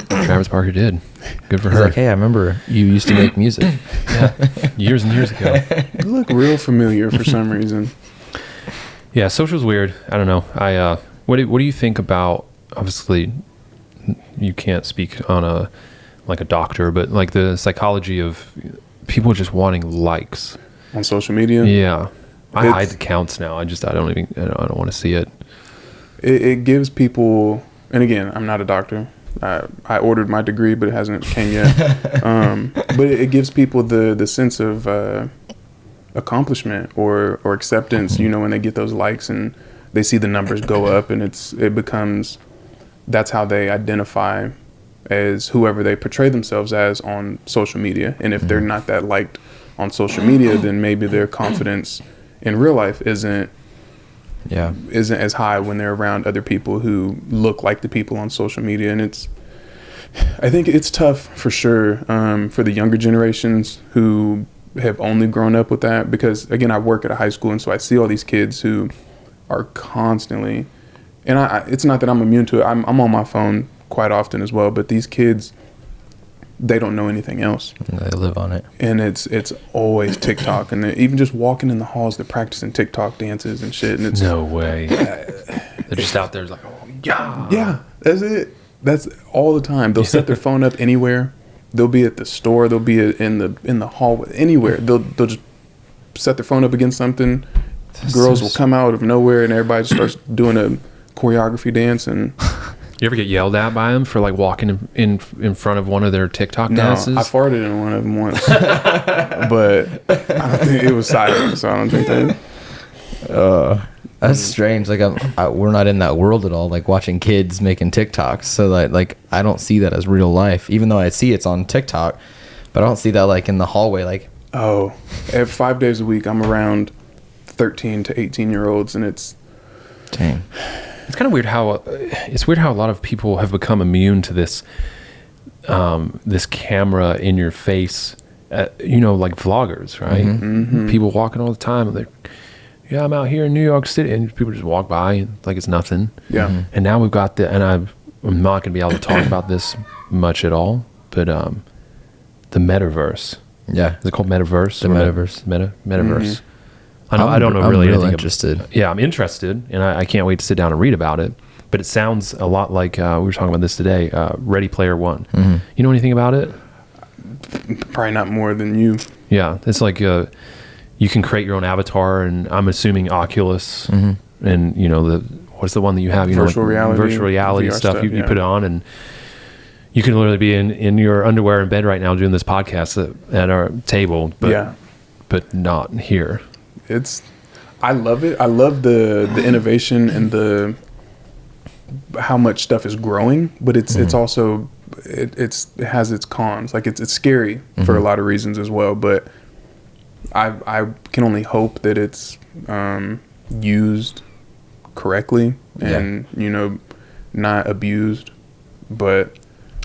Travis Barker did. Good for He's her. like, hey, I remember you used to make music. Yeah, years and years ago. You look real familiar for some reason. Yeah, social's weird. I don't know. What do you think about? Obviously, you can't speak on a doctor, but like the psychology of people just wanting likes On social media. Yeah, I It's- hide the counts now. I don't want to see it. It gives people, and again, I'm not a doctor. I ordered my degree, but it hasn't came yet. But it gives people the sense of accomplishment or acceptance. You know, when they get those likes and they see the numbers go up, and it becomes, that's how they identify as whoever they portray themselves as on social media. And if they're not that liked on social media, then maybe their confidence in real life isn't as high when they're around other people who look like the people on social media. And I think it's tough for sure for the younger generations who have only grown up with that, because again, I work at a high school, and so I see all these kids who are constantly, and it's not that I'm immune to it. I'm on my phone quite often as well. But these kids, they don't know anything else. They live on it. And it's always TikTok. And even just walking in the halls, they're practicing TikTok dances and shit. And it's No way. They're just out there like, oh, yeah. Yeah, that's it. That's all the time. They'll set their phone up anywhere. They'll be at the store. They'll be in the hallway. Anywhere. They'll just set their phone up against something. Girls will come out of nowhere, and everybody starts doing a choreography dance. And You ever get yelled at by them for like walking in front of one of their TikTok no, dances? I farted in one of them once, but I don't think it was silent, so I don't think that. That's strange. Like we're not in that world at all. Like watching kids making TikToks. So like I don't see that as real life. Even though I see it's on TikTok, but I don't see that like in the hallway. Like 5 days a week, I'm around 13 to 18-year-olds, and it's dang. It's kind of weird how a lot of people have become immune to this this camera in your face. Like vloggers, right? Mm-hmm. People walking all the time. They're, yeah, I'm out here in New York City, and people just walk by like it's nothing. Yeah. Mm-hmm. And now we've got I'm not going to be able to talk about this much at all, but the Metaverse. Yeah. Is it called Metaverse? The Metaverse. Metaverse. Mm-hmm. I don't know I'm really real anything interested. Yeah, I'm interested, and I can't wait to sit down and read about it. But it sounds a lot like we were talking about this today. Ready Player One. Mm-hmm. You know anything about it? Probably not more than you. Yeah, it's like you can create your own avatar, and I'm assuming Oculus, and what's the one that you have? Virtual reality, virtual reality VR stuff. You yeah. put it on, and you can literally be in your underwear in bed right now doing this podcast at our table, but not here. I love it. I love the innovation and the how much stuff is growing, but it's also it has its cons. Like it's scary for a lot of reasons as well. But I can only hope that it's used correctly and not abused. But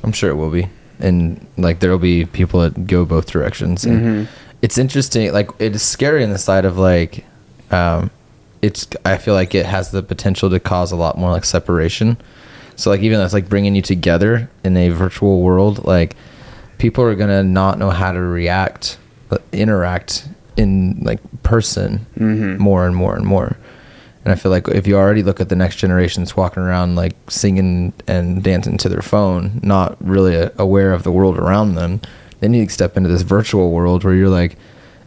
I'm sure it will be, and like there'll be people that go both directions. And it's interesting. Like it's scary on the side of like. I feel like it has the potential to cause a lot more like separation. So like even that's like bringing you together in a virtual world, like people are gonna not know how to interact in like person more and more and more. And I feel like if you already look at the next generations walking around like singing and dancing to their phone, not really aware of the world around them, then you step into this virtual world where you're like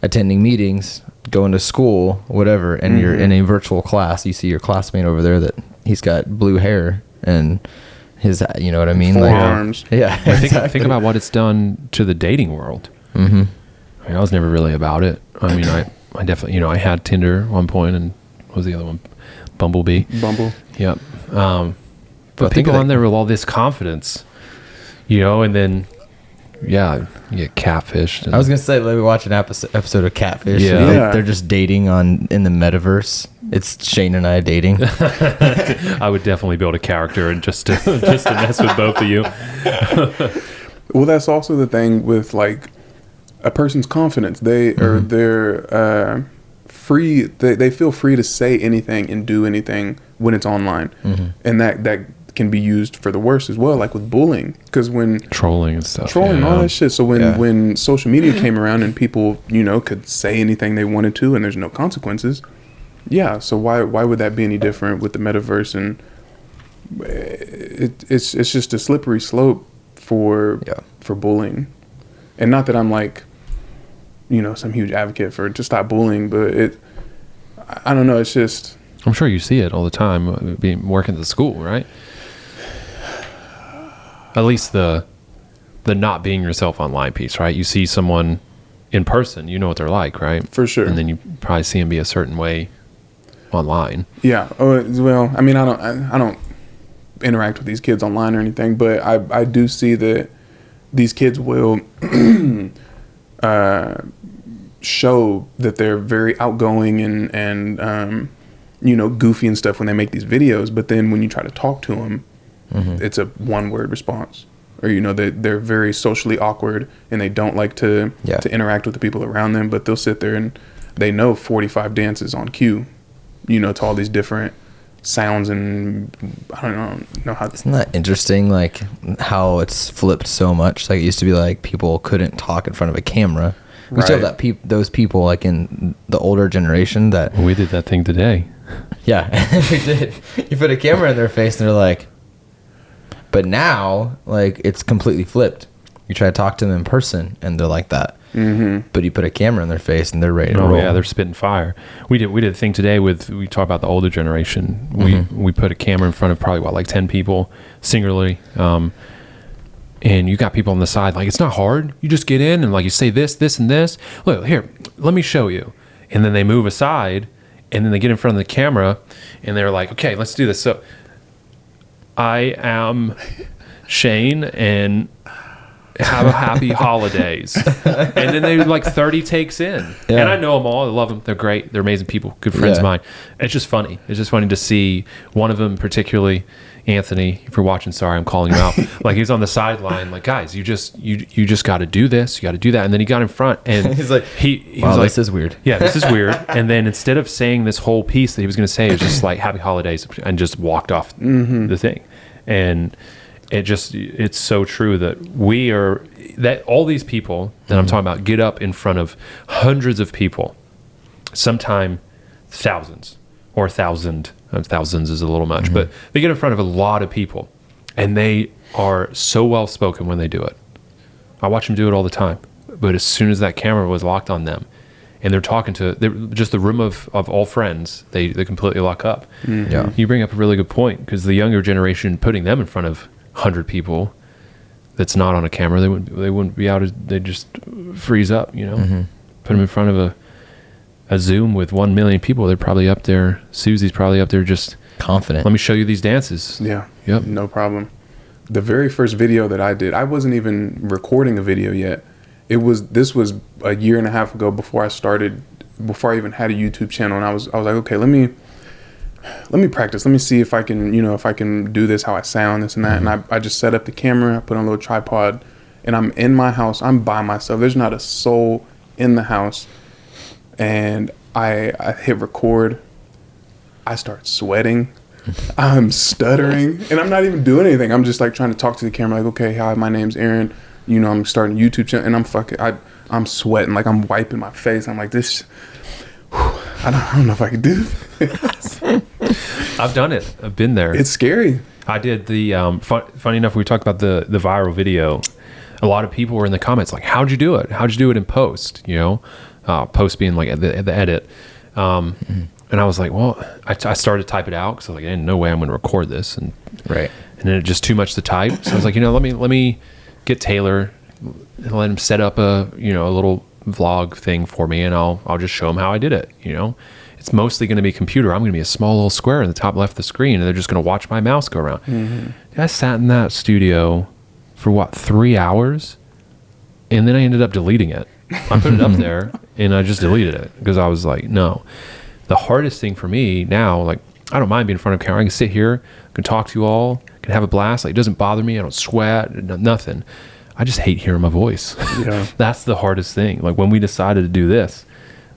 attending meetings, going to school, whatever, and you're in a virtual class. You see your classmate over there that he's got blue hair and his, you know what I mean? Forearms. Like, yeah. I think about what it's done to the dating world. I mean, I was never really about it. I mean, I definitely, I had Tinder at one point, and what was the other one? Bumble. Yep. But people on there with all this confidence, and then, yeah, you get catfished. I was gonna say, let me watch an episode of Catfish. Yeah. They're just dating in the metaverse. It's Shane and I dating. I would definitely build a character and just to mess with both of you. Well, that's also the thing with like a person's confidence. They're free. They feel free to say anything and do anything when it's online, and that can be used for the worst as well, like with bullying. Because when trolling and stuff, all that shit. So when social media came around and people could say anything they wanted to, and there's no consequences. Yeah. So why would that be any different with the metaverse? And it's just a slippery slope for bullying. And not that I'm like some huge advocate to stop bullying, but I don't know. It's just, I'm sure you see it all the time, working at the school, right? At least the not being yourself online piece, right? You see someone in person, you know what they're like, right? For sure. And then you probably see them be a certain way online. Yeah. Well, I mean, I don't interact with these kids online or anything, but I do see that these kids will show that they're very outgoing and goofy and stuff when they make these videos. But then when you try to talk to them, it's a one-word response, or they're very socially awkward and they don't like to interact with the people around them. But they'll sit there and they know 45 dances on cue, to all these different sounds, and I don't know how. Isn't that interesting? Like how it's flipped so much. Like it used to be like people couldn't talk in front of a camera. We still have that those people like in the older generation that we did that thing today. Yeah, we did. You put a camera in their face and they're like, but now like it's completely flipped. You try to talk to them in person and they're like that. Mm-hmm. But you put a camera in their face and they're ready to roll. Oh yeah, they're spitting fire. We did a thing today we talk about the older generation. We put a camera in front of probably like 10 people singularly. And you got people on the side, like, it's not hard. You just get in and like you say this, and this. Look, here, let me show you. And then they move aside and then they get in front of the camera and they're like, okay, let's do this. So I am Shane and have a happy holidays. And then they like 30 takes in. Yeah. And I know them all. I love them. They're great. They're amazing people. Good friends of mine. It's just funny. It's just funny to see one of them particularly, Anthony, if you're watching, sorry, I'm calling you out. Like he's on the sideline, like, guys, you just got to do this, you got to do that. And then he got in front and he's like, he wow, was like, this is weird. Yeah, this is weird. And then instead of saying this whole piece that he was going to say, it was just like happy holidays and just walked off the thing. And it's so true that all these people that I'm talking about get up in front of hundreds of people, sometime thousands or thousands is a little much, but they get in front of a lot of people and they are so well spoken when they do it. I watch them do it all the time, but as soon as that camera was locked on them and they're talking to just the room of all friends, they completely lock up. Yeah. You bring up a really good point, because the younger generation, putting them in front of 100 people that's not on a camera, they wouldn't be able to, they just freeze up, put them in front of a Zoom with 1 million people. They're probably up there. Susie's probably up there just confident. Let me show you these dances. Yeah. Yep. No problem. The very first video that I did, I wasn't even recording a video yet. This was a year and a half ago before I even had a YouTube channel. And I was like, okay, let me practice. Let me see if I can do this, how I sound, this and that. And I just set up the camera, I put on a little tripod, and I'm in my house. I'm by myself. There's not a soul in the house. And I hit record. I start sweating. I'm stuttering. And I'm not even doing anything. I'm just like trying to talk to the camera, like, okay, hi, my name's Aaron. I'm starting a YouTube channel. And I'm sweating. Like, I'm wiping my face. I'm like, this... I don't know if I could do this. I've done it. I've been there. It's scary. I did the funny enough, we talked about the viral video. A lot of people were in the comments like, how'd you do it? How'd you do it in post? Post being like the edit. And I was like, well, I started to type it out because I was like, no way I'm going to record this. And right. And then it's just too much to type. So I was like, let me get Taylor and let him set up a little vlog thing for me, and I'll just show them how I did it. It's mostly going to be computer. I'm going to be a small little square in the top left of the screen, and they're just going to watch my mouse go around. I sat in that studio for 3 hours, and then I ended up deleting it. I put it up there and I just deleted it because I was like, no. The hardest thing for me now, like, I don't mind being in front of camera. I can sit here, I can talk to you all, can have a blast. Like, it doesn't bother me. I don't sweat, nothing. I just hate hearing my voice. Yeah. That's the hardest thing. Like, when we decided to do this,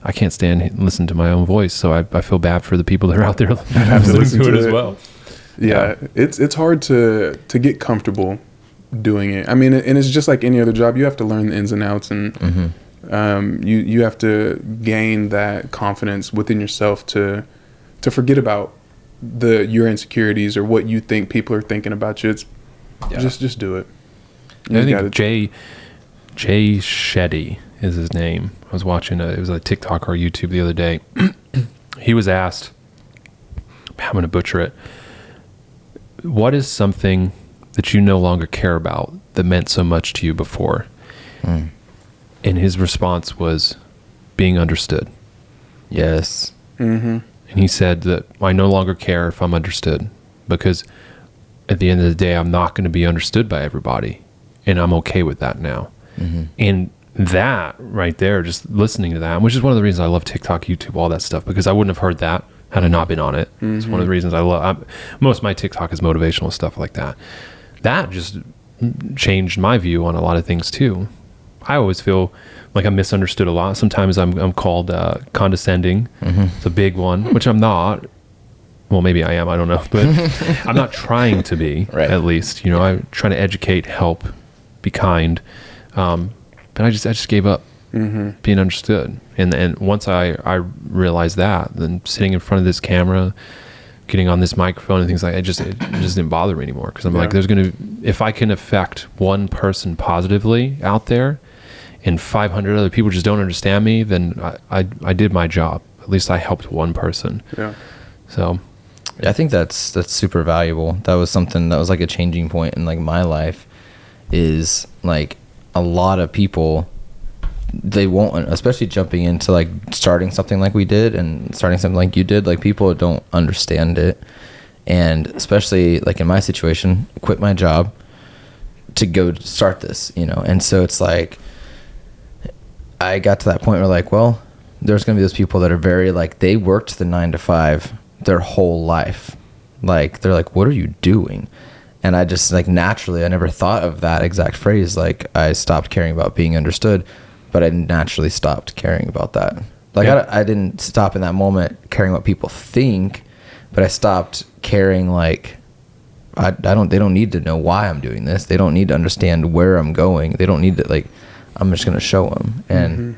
I can't stand listening to my own voice. So I feel bad for the people that are out there that have to listen to it as well. Yeah. It's hard to get comfortable doing it. I mean, and it's just like any other job. You have to learn the ins and outs, and you have to gain that confidence within yourself to forget about your insecurities or what you think people are thinking about you. It's just do it. I think Jay Shetty is his name. I was watching it was a TikTok or YouTube the other day. He was asked, I'm going to butcher it, what is something that you no longer care about that meant so much to you before? And his response was being understood. Yes. And he said that I no longer care if I'm understood, because at the end of the day, I'm not going to be understood by everybody. And I'm okay with that now. And that right there, just listening to that, which is one of the reasons I love TikTok, YouTube, all that stuff, because I wouldn't have heard that had I not been on it. It's one of the reasons I love, most of my TikTok is motivational stuff like that. That just changed my view on a lot of things too. I always feel like I'm misunderstood a lot. Sometimes I'm called condescending. It's a big one, which I'm not. well, maybe I am, I don't know, but I'm not trying to be, Right. at least, you know, I'm trying to educate, help, be kind. But I just gave up being understood. And once I realized that, then sitting in front of this camera, getting on this microphone and things like that, it just didn't bother me anymore. Cause I'm like, if I can affect one person positively out there and 500 other people just don't understand me, then I did my job. At least I helped one person. Yeah. So I think that's super valuable. That was something that was like a changing point in like my life, is like a lot of people, they won't, especially jumping into like starting something like we did and starting something like you did, like people don't understand it. And especially like in my situation, quit my job to go start this, you know? And so it's like, I got to that point where like, well, there's going to be those people that are very like, they worked the 9 to 5 their whole life. Like, they're like, what are you doing? And I just like, naturally, I never thought of that exact phrase. Like, I stopped caring about being understood, but I naturally stopped caring about that. Like, Yeah. I didn't stop in that moment caring what people think, but I stopped caring like, they don't need to know why I'm doing this. They don't need to understand where I'm going. They don't need to, like, I'm just going to show them. And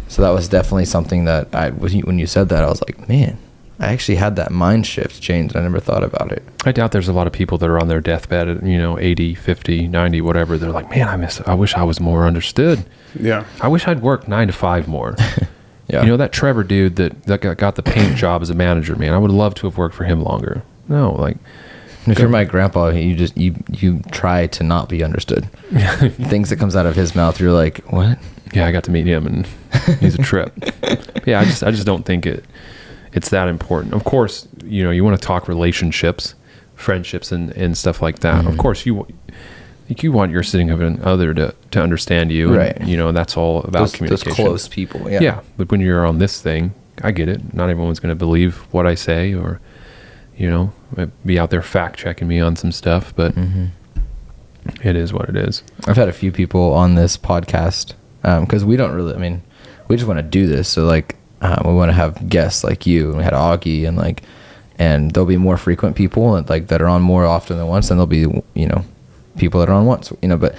so that was definitely something that when you said that, I was like, man, I actually had that mind shift change. I never thought about it. I doubt there's a lot of people that are on their deathbed at, 80, 50, 90, whatever. They're like, man, I wish I was more understood. Yeah. I wish I'd worked 9 to 5 more. Yeah. You know, that Trevor dude that got the paint job as a manager, man, I would love to have worked for him longer. No, like, If you're my grandpa, you try to not be understood. Things that comes out of his mouth, you're like, what? yeah, I got to meet him and he's a trip. But yeah, I just don't think it's that important. Of course, you want to talk relationships, friendships and stuff like that. Of course you want your significant other to understand you. Right. And, that's all about communication. Those close people. Yeah. Yeah. But when you're on this thing, I get it. Not everyone's going to believe what I say or, be out there fact checking me on some stuff, but it is what it is. I've had a few people on this podcast because we don't really, we just want to do this. So like, we want to have guests like you, and we had Augie and there'll be more frequent people and like that are on more often than once. And there'll be, people that are on once, but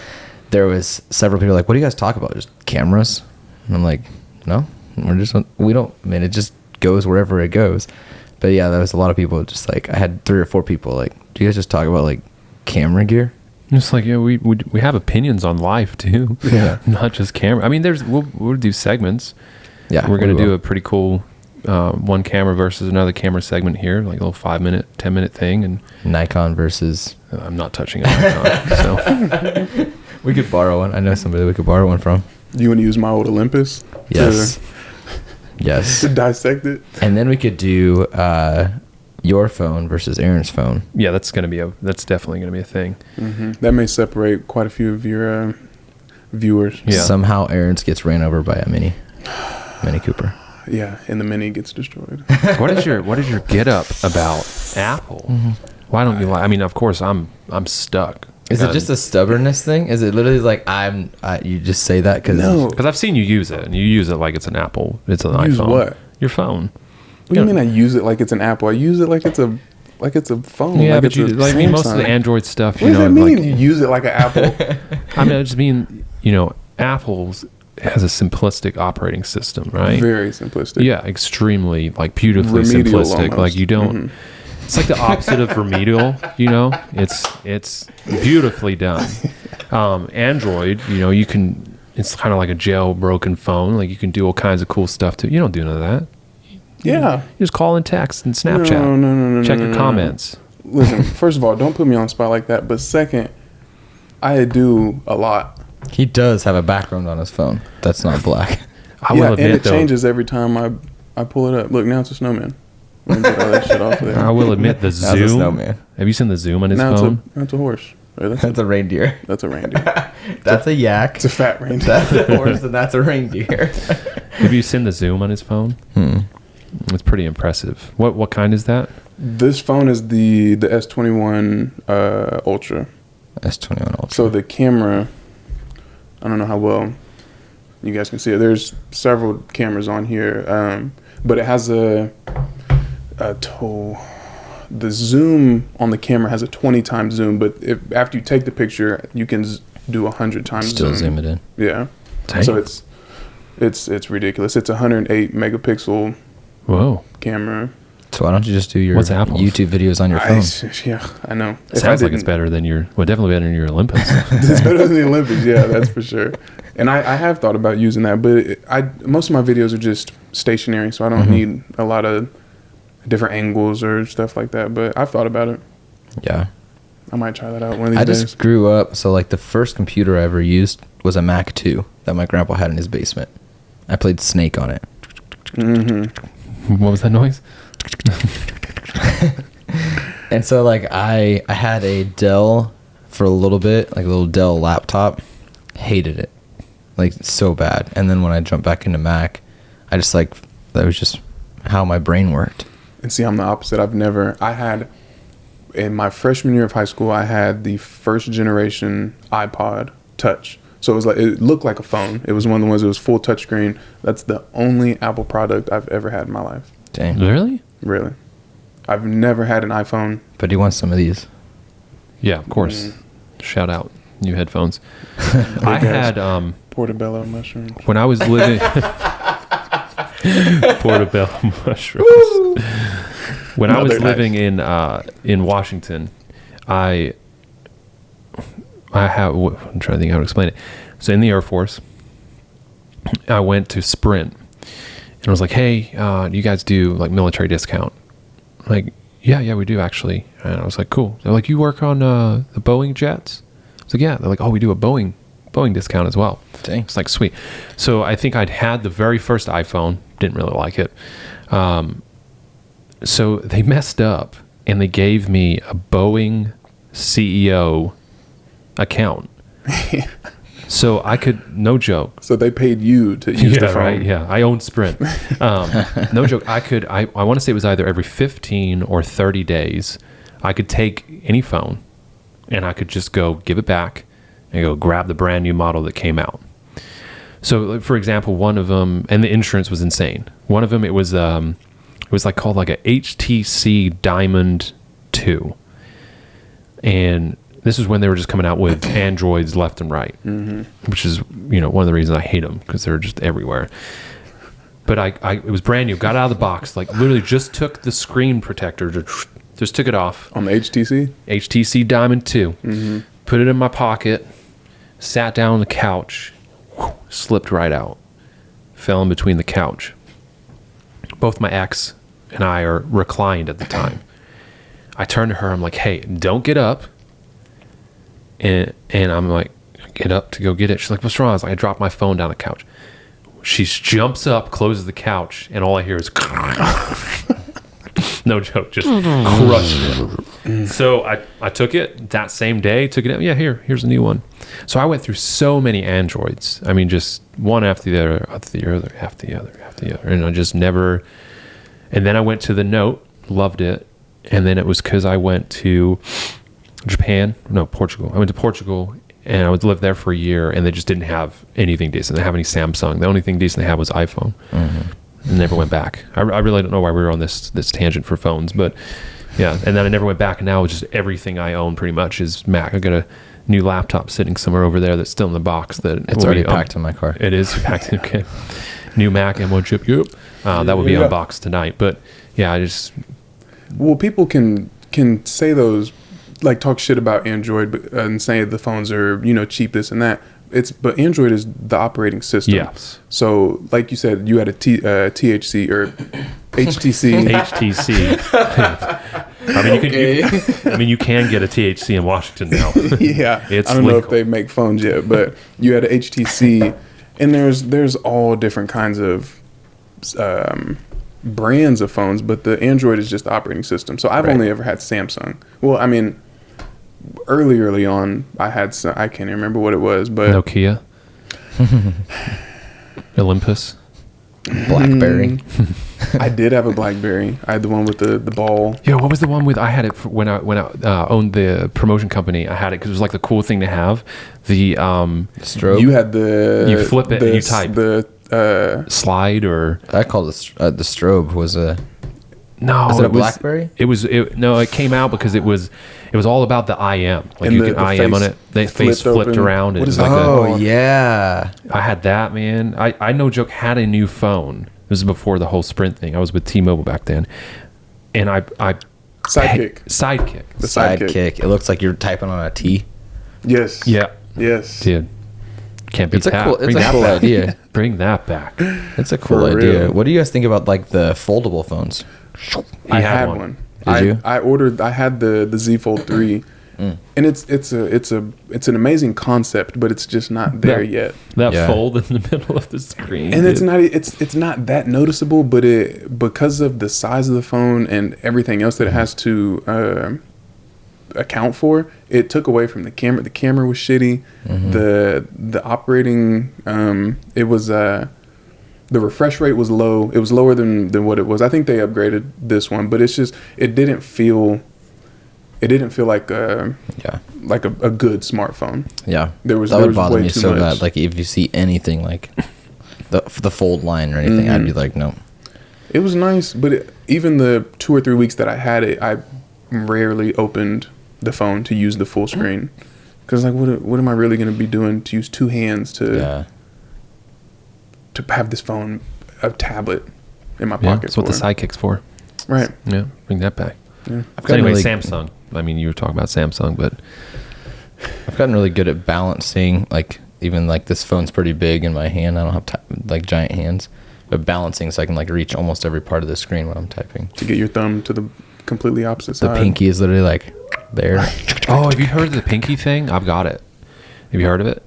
there was several people like, what do you guys talk about? Just cameras? And I'm like, no, it just goes wherever it goes. But yeah, there was a lot of people just like, I had 3 or 4 people like, do you guys just talk about like camera gear? Just like, yeah, we have opinions on life too. Yeah. Not just camera. We'll do segments. Yeah. We're going to do a pretty cool one camera versus another camera segment here, like a little 5-minute, 10-minute thing. And Nikon versus... I'm not touching a Nikon. So we could borrow one. I know somebody we could borrow one from. You want to use my old Olympus? Yes. Yes. To dissect it? And then we could do your phone versus Aaron's phone. yeah, that's definitely going to be a thing. That may separate quite a few of your viewers. Yeah. Somehow Aaron's gets ran over by a Mini Cooper. Yeah, and the Mini gets destroyed. What is your get up about Apple? Why don't you like? Of course I'm stuck. Is it just a stubbornness thing? Is it literally like you just say that because No. Because I've seen you use it, and you use it like it's an Apple. It's an Use iPhone. what? Your phone. What do you mean I use it like it's an Apple? I use it like it's a phone. Yeah, like but it's a most of the Samsung. Android stuff, What does that mean? like, You use it like an Apple? I just mean, Apple's has a simplistic operating system, right? Very simplistic. Yeah, extremely, like, beautifully Remedial simplistic. almost. Like, you don't. It's like the opposite of remedial. It's beautifully done. Android, you can. It's kind of like a jailbroken phone. Like, you can do all kinds of cool stuff too. You don't do none of that. Yeah. You just call and text and Snapchat. No. Check your comments. Listen, first of all, don't put me on the spot like that. But second, I do a lot. he does have a background on his phone that's not black. I will admit, and it though, changes every time I pull it up. Look, now it's a snowman. Let me get all that shit off of there. I will admit the That's a zoom. snowman. Have you seen the zoom on his Now phone? it's a horse. Right, That's a reindeer. that's a reindeer. That's a yak. It's a fat reindeer. That's a horse, and that's a reindeer. Have you seen the zoom on his phone? It's pretty impressive. What kind is that? This phone is the S21 Ultra. S21 Ultra. So the camera, I don't know how well you guys can see it. There's several cameras on here, but it has a the zoom on the camera has a 20 times zoom, but after you take the picture, you can do 100 times Still zoom it in. Yeah. Dang. So it's ridiculous. It's a 108 megapixel Whoa. camera. So why don't you just do your What's Apple's? YouTube videos on your phone? Yeah, I know. It sounds like it's better than definitely better than your Olympus. It's better than the Olympics. Yeah, that's for sure. And I have thought about using that, but most of my videos are just stationary, so I don't need a lot of different angles or stuff like that. But I've thought about it. Yeah. I might try that out one of these I days. just grew up, so like the first computer I ever used was a Mac 2 that my grandpa had in his basement. I played Snake on it. What was that noise? And so like I had a Dell for a little bit, like a little Dell laptop. Hated it. Like so bad. And then when I jumped back into Mac, I just like, that was just how my brain worked. And see, I'm the opposite. I had, in my freshman year of high school, I had the first generation iPod Touch. So it looked like a phone. It was one of the ones that was full touchscreen. That's the only Apple product I've ever had in my life. Dang. Really? Really. I've never had an iPhone. But he wants some of these. Yeah, of course. Shout out new headphones. I had Portobello mushrooms. when I was living portobello mushrooms. When I was They're living in Washington, I have, I'm trying to think how to explain it. So in the Air Force, I went to Sprint and I was like, hey, do you guys do like military discount? I'm like, yeah, we do actually. And I was like, cool. They're like, you work on the Boeing jets? I was like, yeah. They're like, oh, we do a Boeing discount as well. Dang. It's like, sweet. So I think I'd had the very first iPhone, didn't really like it. So they messed up and they gave me a Boeing CEO account. So I could, no joke. So they paid you to use the phone. Right, yeah. I own Sprint. No joke. I want to say it was either every 15 or 30 days. I could take any phone and I could just go give it back and go grab the brand new model that came out. So for example, one of them, and the insurance was insane. One of them, it was like called like a HTC Diamond 2. And this is when they were just coming out with Androids left and right, which is, one of the reasons I hate them, because they're just everywhere. But it was brand new, got out of the box, like literally just took the screen protector, just took it off. On the HTC? HTC Diamond 2. Put it in my pocket, sat down on the couch, slipped right out, fell in between the couch. Both my ex and I are reclined at the time. I turned to her, I'm like, hey, don't get up. And I'm like, get up to go get it. She's like, what's wrong? I was like, I dropped my phone down the couch. She jumps up, closes the couch, and all I hear is no joke, just crushed it. So I took it that same day, took it out. Yeah, here's a new one. So I went through so many Androids. I mean, just one after the other, after the other. And I just never, and then I went to the Note, loved it. And then it was because I went to Portugal. I went to Portugal and I would live there for a year, and they just didn't have anything decent. They didn't have any Samsung. The only thing decent they had was iPhone. And never went back. I really don't know why we were on this tangent for phones, but yeah. And then I never went back, and now just everything I own pretty much is Mac. I got a new laptop sitting somewhere over there that's still in the box. It's already packed in my car. It is packed. Okay. New Mac M1 chip. Yep. That will be unboxed tonight. But yeah, Well, people can say those, like talk shit about Android, and say the phones are cheap, this and that. But Android is the operating system. Yes. So like you said, you had a THC or HTC. HTC. You can get a THC in Washington now. Yeah. It's I don't know legal. if they make phones yet, but you had a HTC, and there's all different kinds of brands of phones, but the Android is just the operating system. So I've only ever had Samsung. Well, I mean, early on, I had some, I can't even remember what it was, but Nokia, Olympus, BlackBerry. I did have a BlackBerry. I had the one with the ball. Yeah, what was the one with? I had it when I owned the promotion company. I had it because it was like the cool thing to have. The Strobe. You had you flip it and you type the slide, or I call it the Strobe was a. No, Is it a was BlackBerry? No, it came out because it was all about the IM. Like And you the can IM on face it. The face flipped open. around. What It is was that like called? Oh yeah. I had that, man. I no joke had a new phone. This is before the whole Sprint thing. I was with T-Mobile back then, and I Sidekick. Sidekick. The Sidekick. Sidekick. It looks like you're typing on a T. Yes. Yeah, Yes. dude. Can't beat It's a that. cool. It's Bring a that cool back. idea. Bring that back. It's a cool For idea. real. What do you guys think about like the foldable phones? I had had one. one. Did you? I had the Z Fold 3. And it's an amazing concept, but it's just not there yet. That Yeah. fold in the middle of the screen. And dude. it's not that noticeable, but because of the size of the phone and everything else that it has to account for, it took away from the camera. The camera was shitty. The operating it was the refresh rate was low. It was lower than what it was. I think they upgraded this one, but it's just it didn't feel like a good smartphone. Yeah, There was that there would was bother way me too so much. bad. Like if you see anything like the fold line or anything, I'd be like, no. It was nice, but even the 2 or 3 weeks that I had it, I rarely opened the phone to use the full screen. Because like, what am I really going to be doing to use two hands to have this phone, a tablet in my Yeah, pocket? that's what the Sidekick's for. Right. Yeah, bring that back. Yeah. So anyway, really- Samsung. I mean, you were talking about Samsung, but I've gotten really good at balancing. Like even like this phone's pretty big in my hand. I don't have like giant hands, but balancing so I can like reach almost every part of the screen when I'm typing. To get your thumb to the completely opposite The side. pinky is literally like there. oh, have you heard of the pinky thing? I've got it. Have you heard of it?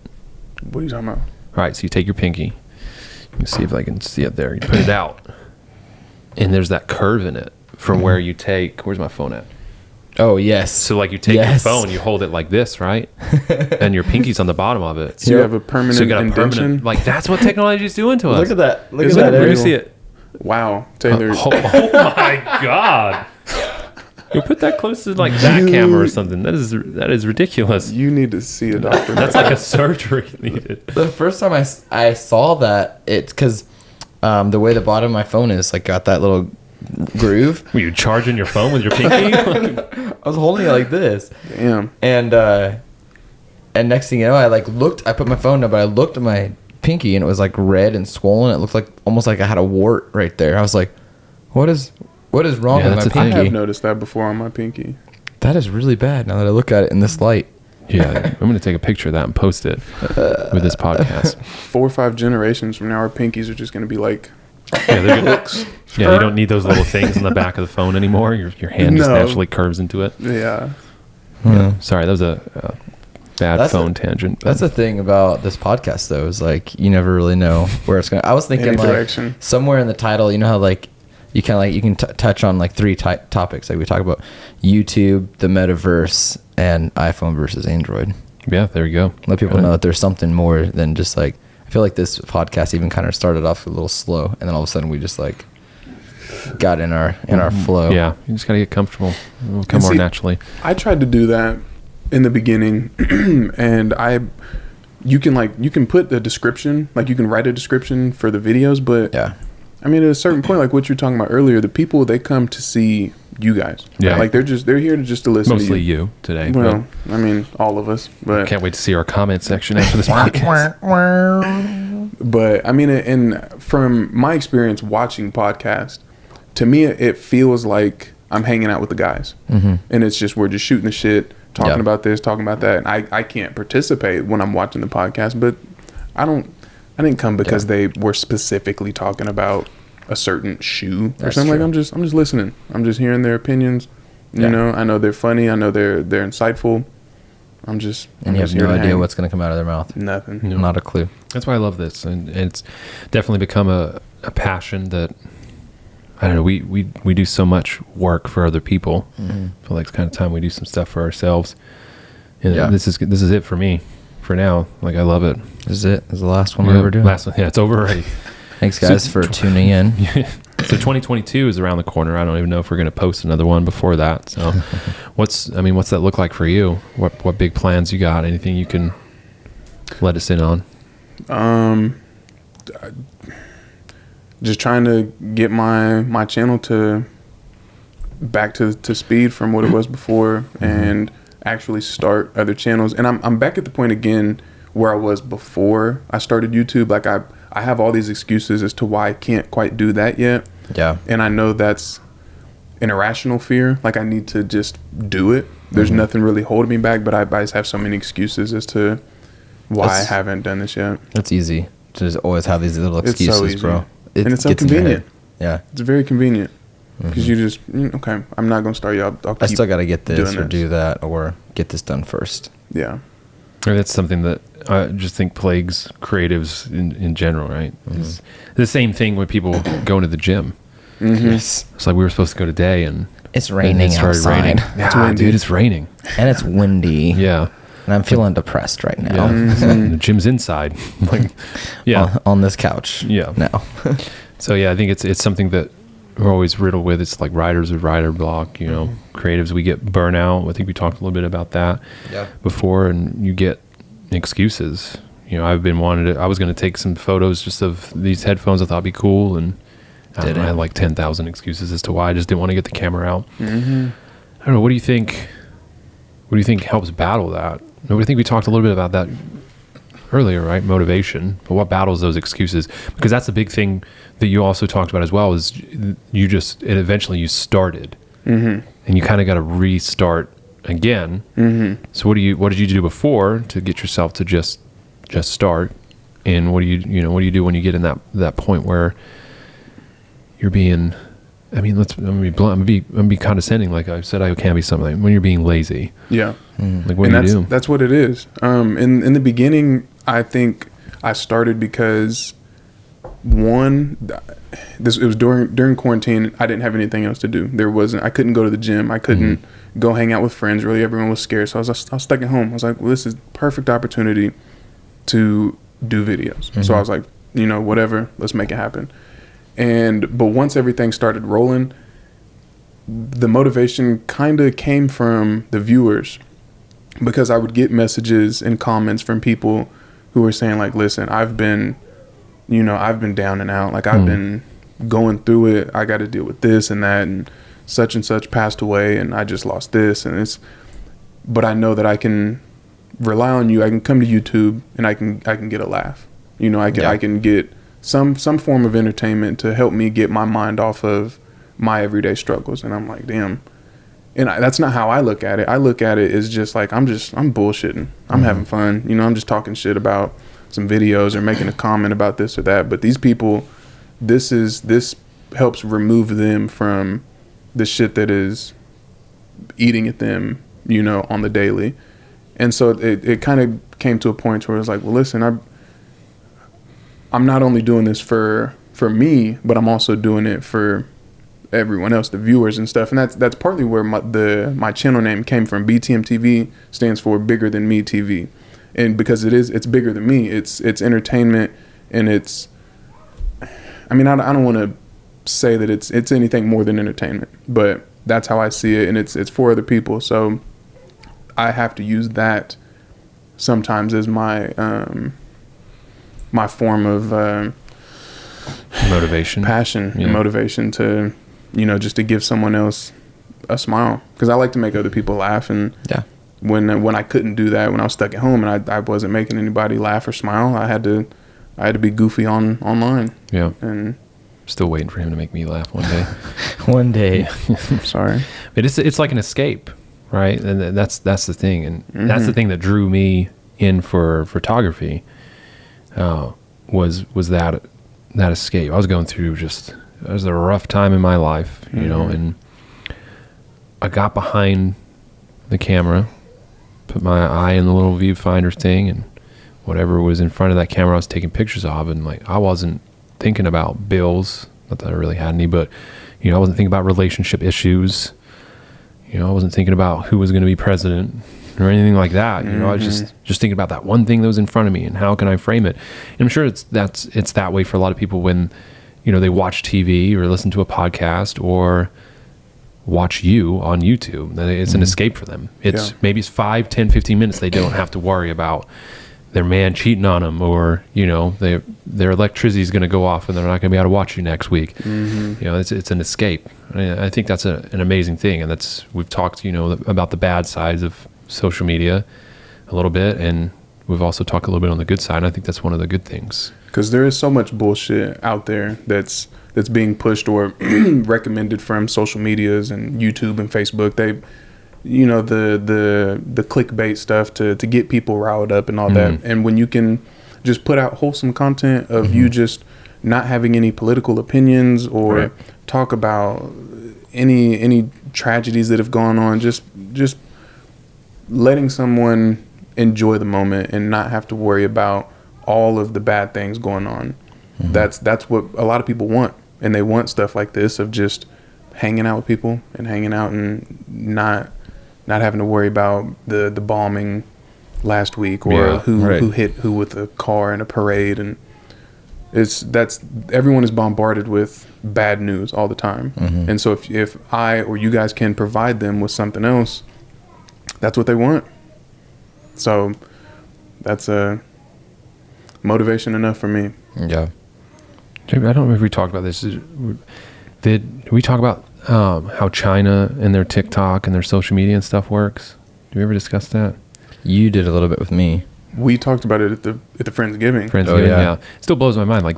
What are you talking about? All right, so you take your pinky. You can see if I can see it there. You put it out, and there's that curve in it from where you take. Where's my phone at? Oh yes. So like you take Yes. your phone, you hold it like this, right? And your pinky's on the bottom of it. So you have a permanent So you got a indention? permanent. Like that's what technology is doing to us. Look at that. Look Is at that that. Let me Ariel. see it. Wow. Taylor, Oh my god! You put that close to like that camera or something. That is ridiculous. you need to see a doctor. That's like a surgery needed. The first time I saw that, it's because the way the bottom of my phone is like got that little groove. Were you charging your phone with your pinky? I was holding it like this, Damn. and next thing you know, I like looked. I put my phone down, but I looked at my pinky, and it was like red and swollen. It looked like almost like I had a wart right there. I was like, "What is wrong Yeah, with that's my a thing. I pinky?" have noticed that before on my pinky. That is really bad. Now that I look at it in this light. Yeah, I'm going to take a picture of that and post it with this podcast. 4 or 5 generations from now, our pinkies are just going to be like Yeah, they're good. Yeah, you don't need those little things in the back of the phone anymore. Your hand just No. naturally curves into it. Yeah. Yeah. Sorry, that was a bad That's phone tangent. but- That's the thing about this podcast, though, is like you never really know where it's going. I was thinking Any like direction. somewhere in the title, you know how like you can touch on like 3 topics. Like we talk about YouTube, the Metaverse, and iPhone versus Android. yeah, there you go. Let people know that there's something more than just like. I feel like this podcast even kind of started off a little slow, and then all of a sudden we just like got in our flow. Yeah, you just got to get comfortable. It'll come And more see- naturally. I tried to do that in the beginning, and you can put a description, like you can write a description for the videos, but Yeah. I mean, at a certain point, like what you're talking about earlier, the people, they come to see you guys. Yeah. Like they're here to listen Mostly to you. you today. Well, I mean, all of us, but but can't wait to see our comment section after this podcast. But I mean, and from my experience watching podcasts, to me, it feels like I'm hanging out with the guys, and it's just we're just shooting the shit, talking Yeah. about this, talking about that. And I can't participate when I'm watching the podcast, but I didn't come because they were specifically talking about a certain shoe or That's something. true. Like I'm just listening. I'm just hearing their opinions. You Yeah. know, I know they're funny. I know they're insightful. I'm just And you have here no to idea hang. what's going to come out of their mouth. Nothing. No. Not a clue. That's why I love this, and it's definitely become a passion that I don't know. We do so much work for other people. I feel like it's kind of time we do some stuff for ourselves. And Yeah. this is it for me for now. Like I love it. This is it. This is the last one we're ever doing. Last one, yeah, it's over already. Thanks, guys, for tuning in. So 2022 is around the corner. I don't even know if we're going to post another one before that. So what's that look like for you? What big plans you got? Anything you can let us in on? Just trying to get my channel to back to speed from what it was before, and actually start other channels. And I'm back at the point again where I was before I started YouTube. Like I have all these excuses as to why I can't quite do that yet. Yeah. And I know that's an irrational fear. Like I need to just do it. There's nothing really holding me back, but I just have so many excuses as to why I haven't done this yet. It's easy to just always have these little excuses, It's so easy. bro. And it's so convenient. Yeah. It's very convenient because you just, okay, I'm not going to start you. I'll keep I still got to get this or this. do that or get this done first. Yeah. That's something that I just think plagues creatives in general, right? It's the same thing when people go into the gym. Yes. It's like we were supposed to go today and It's raining it started outside. raining. It's Yeah, windy. dude, it's raining. And it's windy. Yeah. And I'm feeling depressed right now. Yeah. And the gym's inside. Like, yeah. On this couch. Yeah. Now. So yeah, I think it's something that we're always riddled with. It's like writers with writer block, you know, creatives, we get burnout. I think we talked a little bit about that before, and you get excuses. You know, I was going to take some photos just of these headphones I thought would be cool, and I had like 10,000 excuses as to why I just didn't want to get the camera out. I don't know. What do you think helps battle that? I think we talked a little bit about that earlier, right? Motivation. But what battles those excuses? Because that's a big thing that you also talked about as well, is eventually you started, and you kind of got to restart again. So what did you do before to get yourself to just start? And what do you do when you get in that point where you're being, I mean, I'm gonna be blunt, I'm gonna be condescending, like I said I can be something, when you're being lazy. Yeah. Like what do you do? That's what it is. In the beginning, I think I started because it was during quarantine. I didn't have anything else to do. I couldn't go to the gym. I couldn't go hang out with friends. Really, everyone was scared. So I was stuck at home. I was like, well, this is perfect opportunity to do videos. So I was like, whatever, let's make it happen. But once everything started rolling, the motivation kind of came from the viewers, because I would get messages and comments from people who were saying like, listen, I've been down and out. Like I've been going through it. I got to deal with this and that, and such passed away, and I just lost this. But I know that I can rely on you. I can come to YouTube and I can get a laugh. I can get some form of entertainment to help me get my mind off of my everyday struggles. And I'm like, damn. And that's not how I look at it. I look at it as just like, I'm bullshitting. I'm having fun. I'm just talking shit about some videos or making a comment about this or that. But these people, this helps remove them from the shit that is eating at them, on the daily. And so it kind of came to a point where it's like, well, listen, I'm not only doing this for me, but I'm also doing it for everyone else, the viewers and stuff. And that's partly where my channel name came from. BTM TV stands for Bigger Than Me TV. And because it's bigger than me, it's entertainment, and I don't want to say that it's anything more than entertainment, but that's how I see it. And it's for other people. So I have to use that sometimes as my form of motivation, passion, and motivation to, just to give someone else a smile. Because I like to make other people laugh. And when I couldn't do that, when I was stuck at home and I wasn't making anybody laugh or smile, I had to be goofy online. Yeah. And still waiting for him to make me laugh one day. One day. Sorry. But it's like an escape, right? And that's the thing. And that's the thing that drew me in for photography, was that escape. I was going through it was a rough time in my life, and I got behind the camera, put my eye in the little viewfinder thing, and whatever was in front of that camera I was taking pictures of, and like I wasn't thinking about bills, not that I really had any, but I wasn't thinking about relationship issues, I wasn't thinking about who was going to be president or anything like that. I was just thinking about that one thing that was in front of me and how can I frame it. And I'm sure it's that way for a lot of people when they watch TV or listen to a podcast or watch you on YouTube. It's an escape for them. Maybe it's 5, 10, 15 minutes they don't have to worry about their man cheating on them, or their electricity is going to go off and they're not going to be able to watch you next week. It's an escape. I think that's an amazing thing, and we've talked about the bad sides of social media a little bit, and we've also talked a little bit on the good side, and I think that's one of the good things. Because there is so much bullshit out there that's being pushed or recommended from social medias and YouTube and Facebook. They, the clickbait stuff to get people riled up and all that. And when you can just put out wholesome content of you just not having any political opinions or talk about any tragedies that have gone on, just letting someone enjoy the moment and not have to worry about all of the bad things going on. That's what a lot of people want, and they want stuff like this of just hanging out with people and hanging out and not having to worry about the bombing last week or who hit who with a car in a parade. And everyone is bombarded with bad news all the time. And so if I or you guys can provide them with something else, that's what they want. So that's a motivation enough for me. Yeah. I don't know if we talked about this. Did we talk about how China and their TikTok and their social media and stuff works? Did we ever discuss that? You did a little bit with me. We talked about it at the Friendsgiving. Yeah. It still blows my mind. Like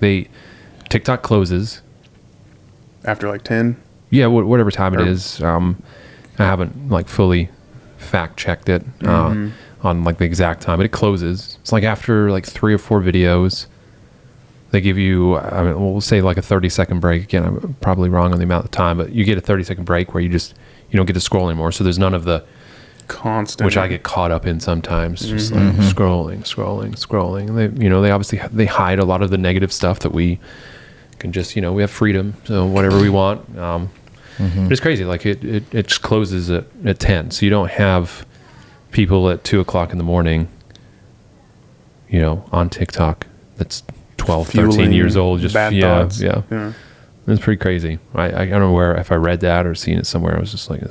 TikTok closes after like 10. Yeah, whatever time it is. I haven't like fully fact checked it on like the exact time, but it closes. It's like after like 3 or 4 videos, they give you, we'll say like a 30-second break. Again, I'm probably wrong on the amount of time, but you get a 30-second break where you don't get to scroll anymore. So there's none of the constant, which I get caught up in sometimes, just like scrolling. And they obviously hide a lot of the negative stuff that we can just, we have freedom, so whatever we want. But it's crazy. Like it just closes at 10. So you don't have people at 2:00 in the morning, on TikTok that's 12, 13 years old. Just bad thoughts. Yeah. It's pretty crazy. I don't know if I read that or seen it somewhere. I was just like,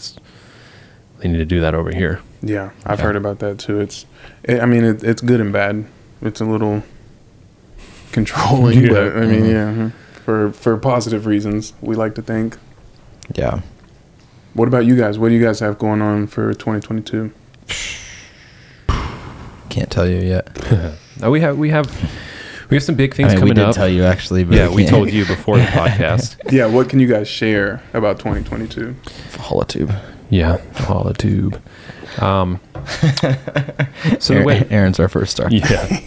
they need to do that over here. Yeah, I've heard about that too. It's good and bad. It's a little controlling, but for positive reasons, we like to think. Yeah. What about you guys? What do you guys have going on for 2022? Can't tell you yet. We have some big things coming up. We did tell you actually, but we told you before the podcast. Yeah, what can you guys share about 2022? Holotube. Yeah, Holotube. So Aaron's our first star. Yeah.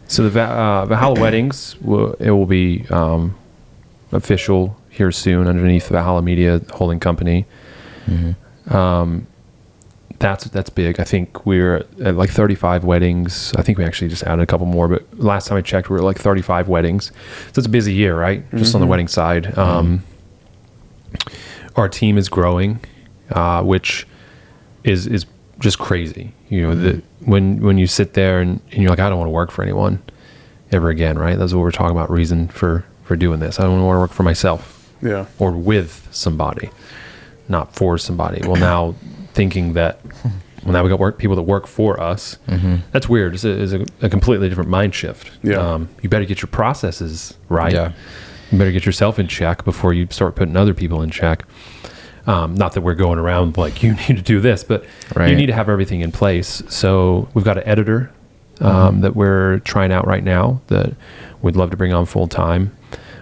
So the Valhalla Weddings will be official here soon underneath Valhalla Media Holding Company. That's big. I think we're at like 35 weddings. I think we actually just added a couple more, but last time I checked, we were at like 35 weddings. So it's a busy year, right? Just on the wedding side. Our team is growing, which is just crazy. When you sit there and you're like, I don't want to work for anyone ever again, right? That's what we're talking about. Reason for doing this. I don't want to work for myself. Yeah. Or with somebody, not for somebody. Well, now thinking that, now we got people that work for us. That's weird. It's a completely different mind shift. Yeah. You better get your processes right. Yeah. You better get yourself in check before you start putting other people in check. Not that we're going around like, you need to do this, but you need to have everything in place. So we've got an editor that we're trying out right now that we'd love to bring on full time.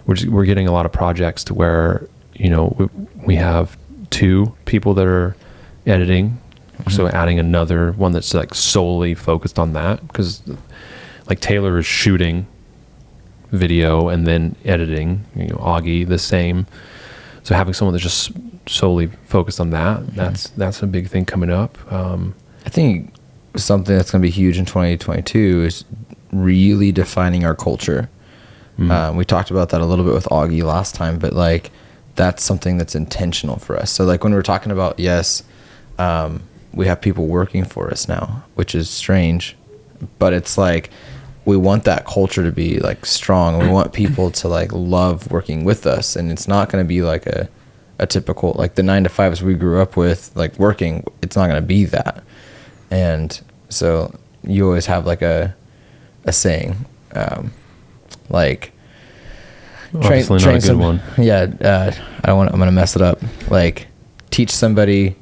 We're getting a lot of projects to where, we have 2 people that are editing. So adding another one that's like solely focused on that, because like Taylor is shooting video and then editing, Augie the same. So having someone that's just solely focused on that's a big thing coming up. I think something that's going to be huge in 2022 is really defining our culture. We talked about that a little bit with Augie last time, but like that's something that's intentional for us. So like when we're talking about, we have people working for us now, which is strange, but it's like we want that culture to be like strong. We want people to like love working with us, and it's not going to be like a typical like the 9-to-5s we grew up with, like working. It's not going to be that. And so you always have like a a saying, like Obviously not a good one. Yeah, I'm gonna mess it up. Like, teach somebody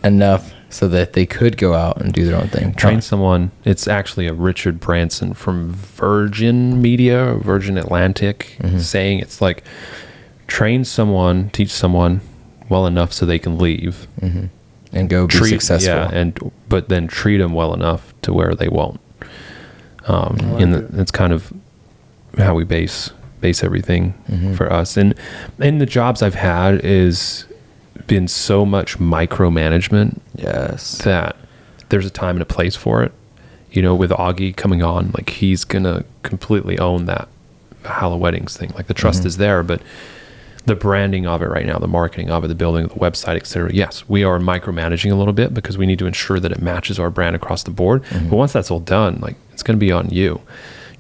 enough so that they could go out and do their own thing. Train someone. It's actually a Richard Branson from Virgin Media, Virgin Atlantic, saying it's like, train someone, teach someone well enough so they can leave and go be successful. Yeah, but then treat them well enough to where they won't. It's kind of how we base everything for us. And the jobs I've had is been so much micromanagement. Yes. That there's a time and a place for it. You know, with Augie coming on, like, he's gonna completely own that Halla Weddings thing. Like, the trust is there, but the branding of it right now, the marketing of it, the building of the website, etc. Yes, we are micromanaging a little bit because we need to ensure that it matches our brand across the board. But once that's all done, like, it's going to be on you.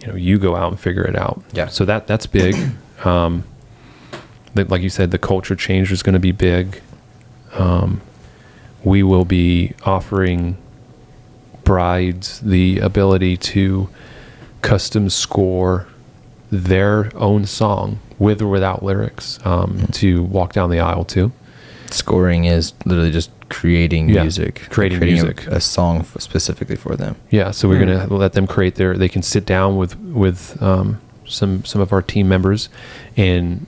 You know, you go out and figure it out. Yeah. So that's big. Like you said, the culture change is going to be big. We will be offering brides the ability to custom score their own song with or without lyrics to walk down the aisle to. Scoring is literally just creating music. Creating music. A song specifically for them. Yeah, so we're going to let them create they can sit down with some of our team members, and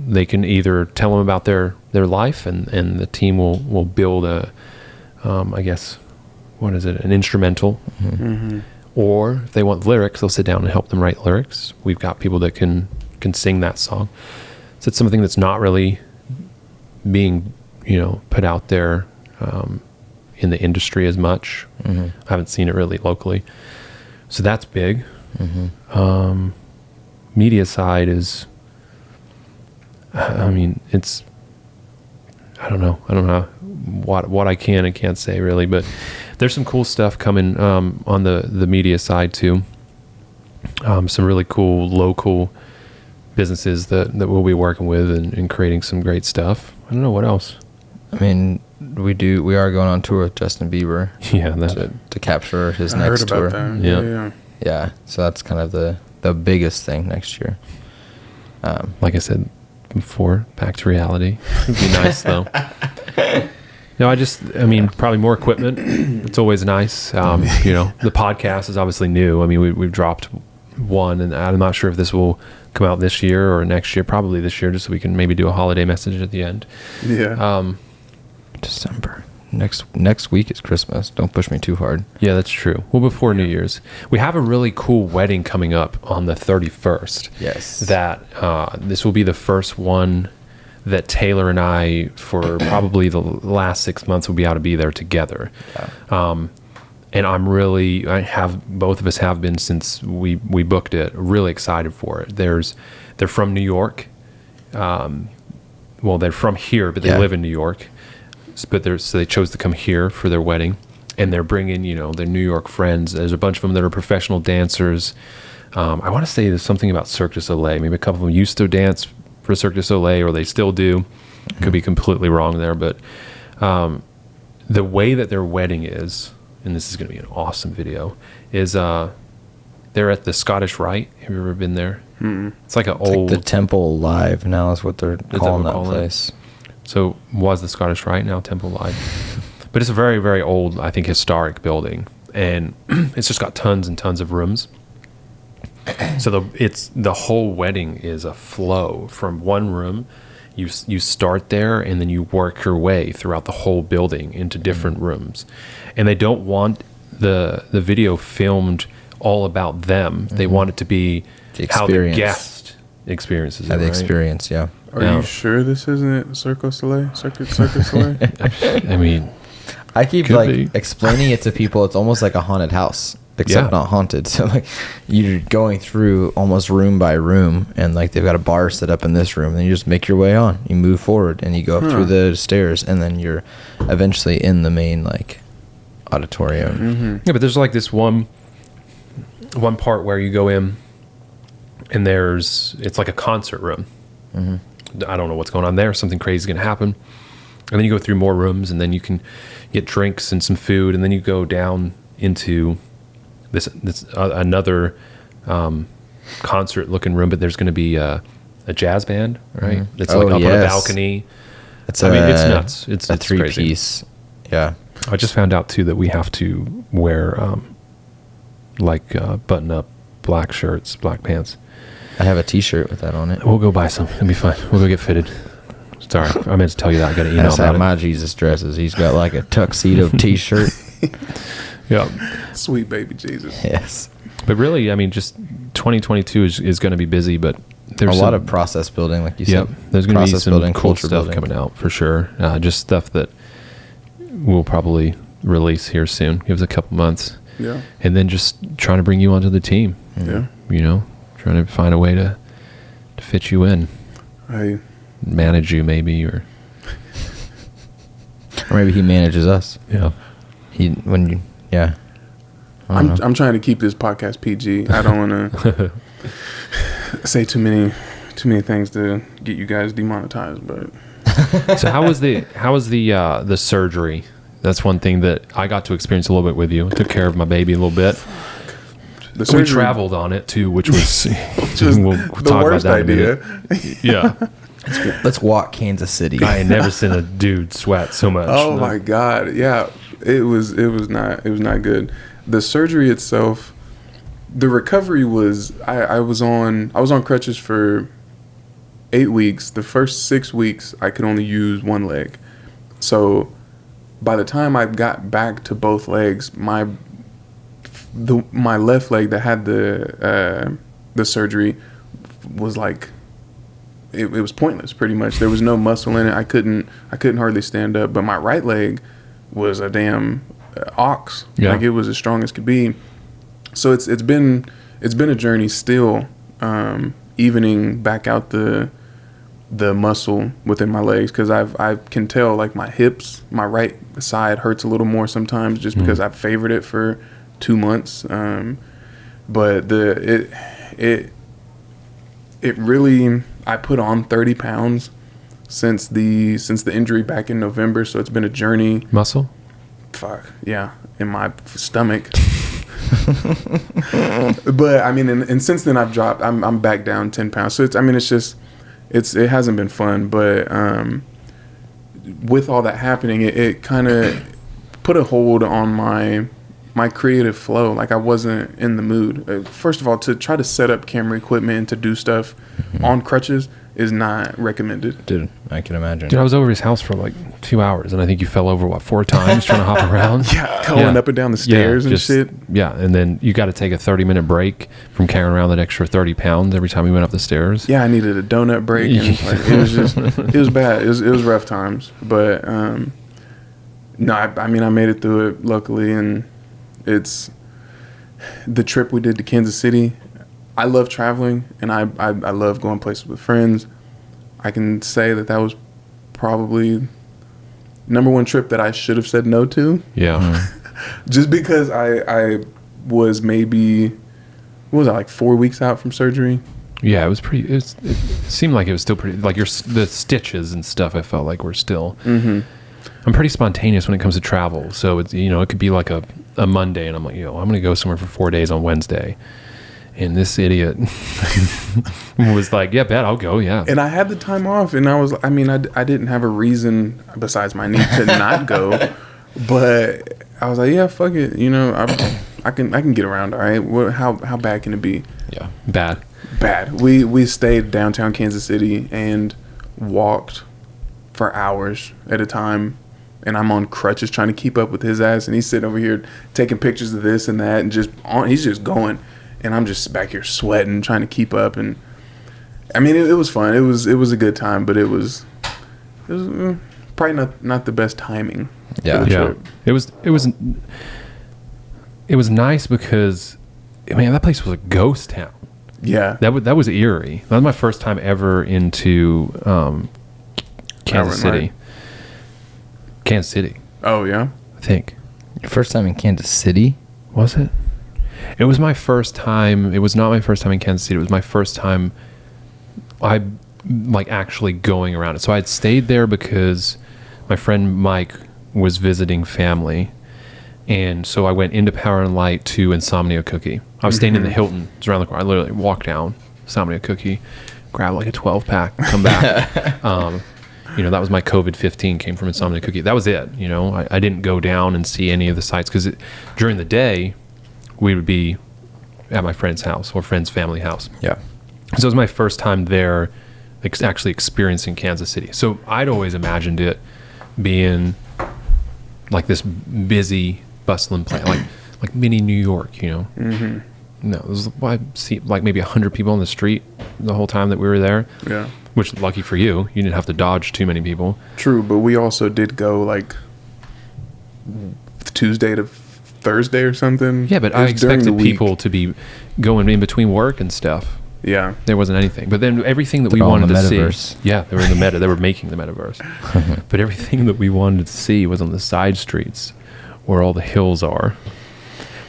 they can either tell them about their life, and the team will build I guess, what is it, an instrumental. Or if they want lyrics, they'll sit down and help them write lyrics. We've got people that can sing that song. So it's something that's not really being, put out there in the industry as much. I haven't seen it really locally. So that's big. Media side is, I don't know what I can and can't say really, but there's some cool stuff coming on the media side too. Some really cool local businesses that we'll be working with and creating some great stuff. I don't know what else. I mean, we are going on tour with Justin Bieber. Yeah, to capture his I next heard tour. about that. Yeah. So that's kind of the biggest thing next year. Like I said before, back to reality. It'd be nice though. Probably more equipment. It's always nice. The podcast is obviously new. I mean, we've dropped one, and I'm not sure if this will come out this year or next year. Probably this year, just so we can maybe do a holiday message at the end. Yeah. December. Next week is Christmas. Don't push me too hard. Yeah, that's true. Well, before New Year's. We have a really cool wedding coming up on the 31st. Yes. That this will be the first one that Taylor and I, for probably the last 6 months, will be able to be there together. Yeah. And both of us have been since we booked it, really excited for it. They're from New York. They're from here, but they live in New York. So they chose to come here for their wedding, and they're bringing, their New York friends. There's a bunch of them that are professional dancers. I want to say there's something about Cirque du Soleil. Maybe a couple of them used to dance for Cirque du Soleil, or they still do. Could be completely wrong there, but the way that their wedding is, and this is going to be an awesome video, is they're at the Scottish Rite. Have you ever been there? It's like old... Like the Temple Live now is what they're calling that place. So was the Scottish Rite, now Temple Live. But it's a very, very old, I think, historic building, and it's just got tons and tons of rooms. So the whole wedding is a flow from one room. You start there, and then you work your way throughout the whole building into different rooms. And they don't want the video filmed all about them. They want it to be how the guest experiences it. How the experience, yeah. Are you sure this isn't Cirque du Soleil? Cirque du Soleil? I mean, I keep explaining it to people. It's almost like a haunted house, except not haunted. So like you're going through almost room by room, and like they've got a bar set up in this room, and then you just make your way on. You move forward, and you go up through the stairs, and then you're eventually in the main like auditorium. Yeah, but there's like this one part where you go in, and it's like a concert room. I don't know what's going on there. Something crazy is going to happen. And then you go through more rooms, and then you can get drinks and some food, and then you go down into this another concert looking room, but there's going to be a jazz band, right? It's like up on a balcony. It's it's nuts. It's a crazy. 3-piece. Yeah. I just found out too that we have to wear button up black shirts, black pants. I have a T-shirt with that on it. We'll go buy some. It'll be fine. We'll go get fitted. Sorry, I meant to tell you that. I got an email That's about how it. my Jesus dresses. He's got like a tuxedo T-shirt. Yeah. Sweet baby Jesus. Yes. But really, I mean, just 2022 is going to be busy, but there's a lot of process building, like you said. There's going to be some building, cool stuff coming out for sure. Just stuff that we'll probably release here soon. Give us a couple months. Yeah. And then just trying to bring you onto the team. Yeah. You know, trying to find a way to fit you in. Manage you maybe, or maybe he manages us. Yeah. I'm trying to keep this podcast PG. I don't want to say too many things to get you guys demonetized. But so how was the surgery? That's one thing that I got to experience a little bit with you. I took care of my baby a little bit. We traveled on it too, which was we'll talk about that idea. Yeah. Let's walk Kansas City. I had never seen a dude sweat so much. Oh my God. Yeah. It was not good. The surgery itself, the recovery was, I was on crutches for 8 weeks. The first 6 weeks I could only use one leg. So by the time I got back to both legs, my left leg that had the surgery was like, it was pointless pretty much. There was no muscle in it. I couldn't hardly stand up. But my right leg was a damn ox. Yeah. Like it was as strong as could be. So it's been a journey still, evening back out the muscle within my legs, because I can tell like my hips, my right side hurts a little more sometimes just because I've favored it for 2 months. But it really, I put on 30 pounds since the injury back in November. So it's been a journey. Muscle? Fuck yeah, in my stomach. But I mean, and since then I've dropped. I'm back down 10 pounds. So it hasn't been fun. But with all that happening, it kind of put a hold on my creative flow. Like I wasn't in the mood. First of all, to try to set up camera equipment and to do stuff on crutches is not recommended. Dude, I can imagine. Dude, I was over his house for like 2 hours, and I think you fell over 4 times trying to hop around. Going up and down the stairs and shit. Yeah, and then you got to take a 30-minute break from carrying around that extra 30 pounds every time you went up the stairs. Yeah, I needed a donut break. And it was just, it was bad. It was rough times. But no, I mean, I made it through it luckily, and it's the trip we did to Kansas City. I love traveling, and I love going places with friends. I can say that was probably number one trip that I should have said no to. Yeah. Just because I was maybe, what was I, like 4 weeks out from surgery? Yeah, it seemed like it was still pretty, like the stitches and stuff I felt like were still. Mm-hmm. I'm pretty spontaneous when it comes to travel. So it's, it could be like a Monday, and I'm like, I'm going to go somewhere for 4 days on Wednesday. And this idiot was like, yeah, bet I'll go. Yeah. And I had the time off, and I didn't have a reason besides my need to not go, but I was like, yeah, fuck it. I can get around. All right. How bad can it be? Yeah. Bad. We stayed downtown Kansas City and walked for hours at a time. And I'm on crutches trying to keep up with his ass, and he's sitting over here taking pictures of this and that, and he's just going. And I'm just back here sweating, trying to keep up. And I mean, it was fun. It was a good time, but it was probably not the best timing. Yeah, for the trip. It was nice because, man, that place was a ghost town. Yeah, that was eerie. That was my first time ever into Kansas City. Kansas City. Oh yeah, I think. Your first time in Kansas City? Was it? It was my first time. It was not my first time in Kansas City. It was my first time actually going around it. So I'd stayed there because my friend Mike was visiting family, And so I went into Power and Light to Insomnia Cookie. I was staying in the Hilton. It's around the corner. I literally walked down Insomnia Cookie, grab like a 12-pack, come back. That was my COVID 15 came from Insomnia Cookie. That was it. I didn't go down and see any of the sites because during the day we would be at my friend's house or friend's family house. Yeah. So it was my first time there actually experiencing Kansas City. So I'd always imagined it being like this busy, bustling place, like mini New York, Mm-hmm. No, it was, I see like maybe 100 people on the street the whole time that we were there. Yeah. Which, lucky for you, you didn't have to dodge too many people. True, but we also did go like Tuesday to Thursday or something. Yeah, but I expected people to be going in between work and stuff. Yeah. There wasn't anything. But then everything that we They're all in wanted the to Metaverse. see. Yeah, they were in the meta. They were making the Metaverse. But everything that we wanted to see was on the side streets where all the hills are.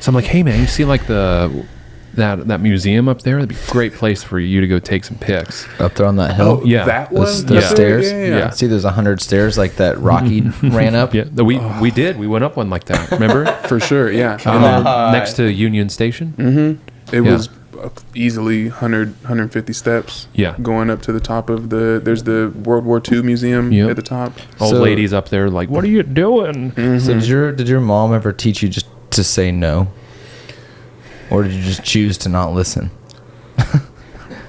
So I'm like, hey man, you see like that museum up there? That'd be a great place for you to go take some pics. Up there on that hill. yeah. That was The stairs. Yeah. See, there's 100 stairs like that Rocky ran up. Yeah, we did. We went up one like that. Remember? For sure, yeah. Next to Union Station. It was easily 150 steps. Yeah. Going up to the top of there's the World War II museum Yep. at the top. Old So- ladies up there like, what are you doing? So did your mom ever teach you just to say no? Or did you just choose to not listen?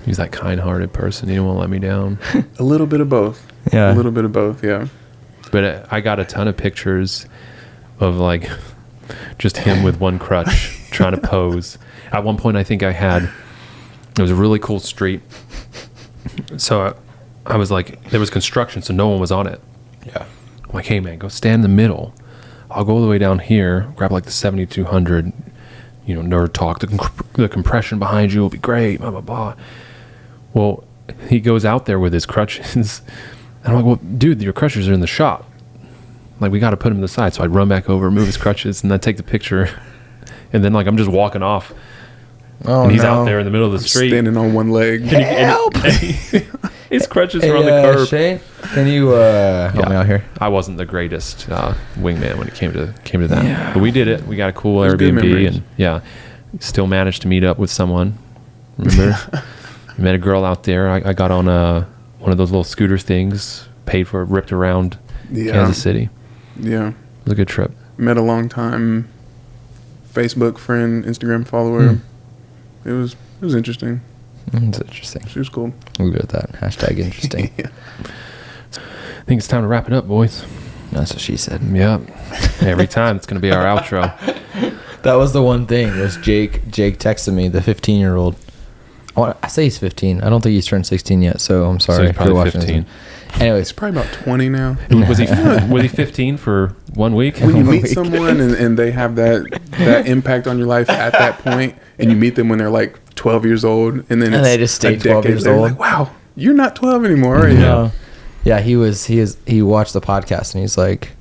He's that kind-hearted person. He didn't want to let me down. A little bit of both. Yeah. A little bit of both, yeah. But I got a ton of pictures of like just him with one crutch trying to pose. At one point, I think it was a really cool street. So I was like, there was construction, so no one was on it. Yeah. I'm like, hey man, go stand in the middle. I'll go all the way down here, grab like the 7200, nerd talk. The compression behind you will be great, blah, blah, blah. Well, he goes out there with his crutches. And I'm like, well, dude, your crutches are in the shop. Like, we got to put them to the side. So I run back over, move his crutches, and then take the picture. And then, like, I'm just walking off. Oh, And he's out there in the middle of the street. Standing on one leg. Help! His crutches are on the curb. Shay, can you help me out here? I wasn't the greatest wingman when it came to that. Yeah. But we did it. We got a cool It was good Airbnb. memories. And, still managed to meet up with someone. Remember? I met a girl out there. I got on one of those little scooter things, paid for it, ripped around Kansas City. Yeah. It was a good trip. Met a long time Facebook friend, Instagram follower. It was interesting. That's interesting. She was cool. We'll go with that. Hashtag interesting. Yeah. I think it's time to wrap it up, boys. That's what she said. Yeah. Every time it's going to be our outro. That was the one thing. Was Jake texted me, the 15-year-old. I say he's 15. I don't think he's turned 16 yet, so I'm sorry he's if you're probably watching 15. this. Anyways, It's probably about 20 now. Was he 15 for 1 week? When you meet someone and they have that impact on your life at that point, and you meet them when they're like 12 years old, and then And they just stay a 12 decade years later, old. like, wow, you're not 12 anymore, are you? No. Yeah, he watched the podcast and he's like,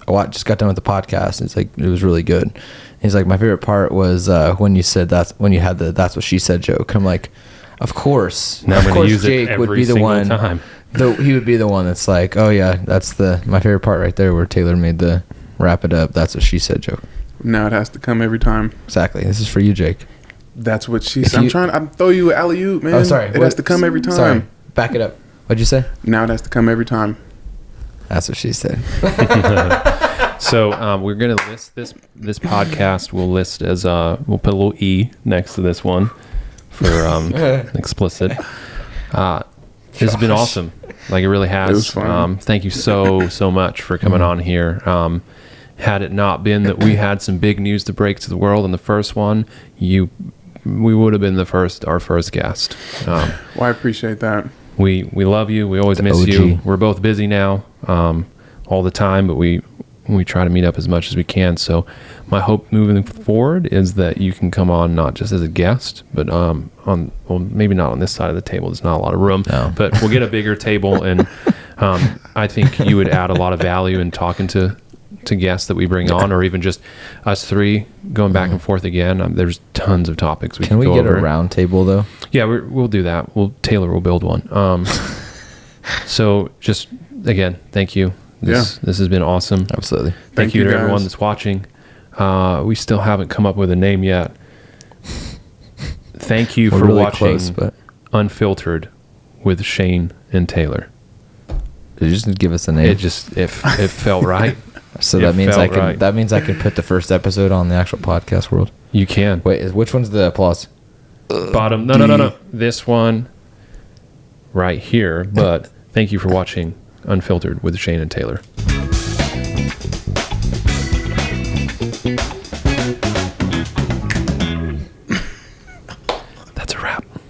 oh, I just got done with the podcast. It's like, it was really good. He's like, my favorite part was when you said when you had the "that's what she said" joke. I'm like, of course. Now I'm of going to course use Jake it every would be the single one. time. He would be the one that's like, oh yeah, that's my favorite part right there where Taylor made the wrap it up. That's what she said joke. Now it has to come every time. Exactly. This is for you, Jake. That's what she said. I'm throw you an alley-oop, man. Oh, sorry. It has to come every time. Sorry. Back it up. What'd you say? Now it has to come every time. That's what she said. So we're going to list this podcast. We'll list as we'll put a little E next to this one for explicit. This has been awesome. Like, it really has. It was fun. Thank you so much for coming on here. Had it not been that we had some big news to break to the world in the first one, we would have been our first guest. Well, I appreciate that. We love you. We always miss OG. you. We're both busy now, all the time, but we try to meet up as much as we can. So my hope moving forward is that you can come on not just as a guest, but maybe not on this side of the table. There's not a lot of room, No. but we'll get a bigger table, and I think you would add a lot of value in talking to guests that we bring on, or even just us three going back and forth again. There's tons of topics we Can we go get over. a round table though? Yeah, we'll do that. Taylor will build one. So just again, thank you This has been awesome. Absolutely. Thank you to guys. everyone that's watching. We still haven't come up with a name yet. Thank you We're for really watching close, but Unfiltered with Shane and Taylor. you just give us a name. It felt right. So It that means felt I can. right. That means I can put the first episode on the actual podcast world. You can. Wait, which one's the applause? Bottom. No. This one right here. But thank you for watching Unfiltered with Shane and Taylor.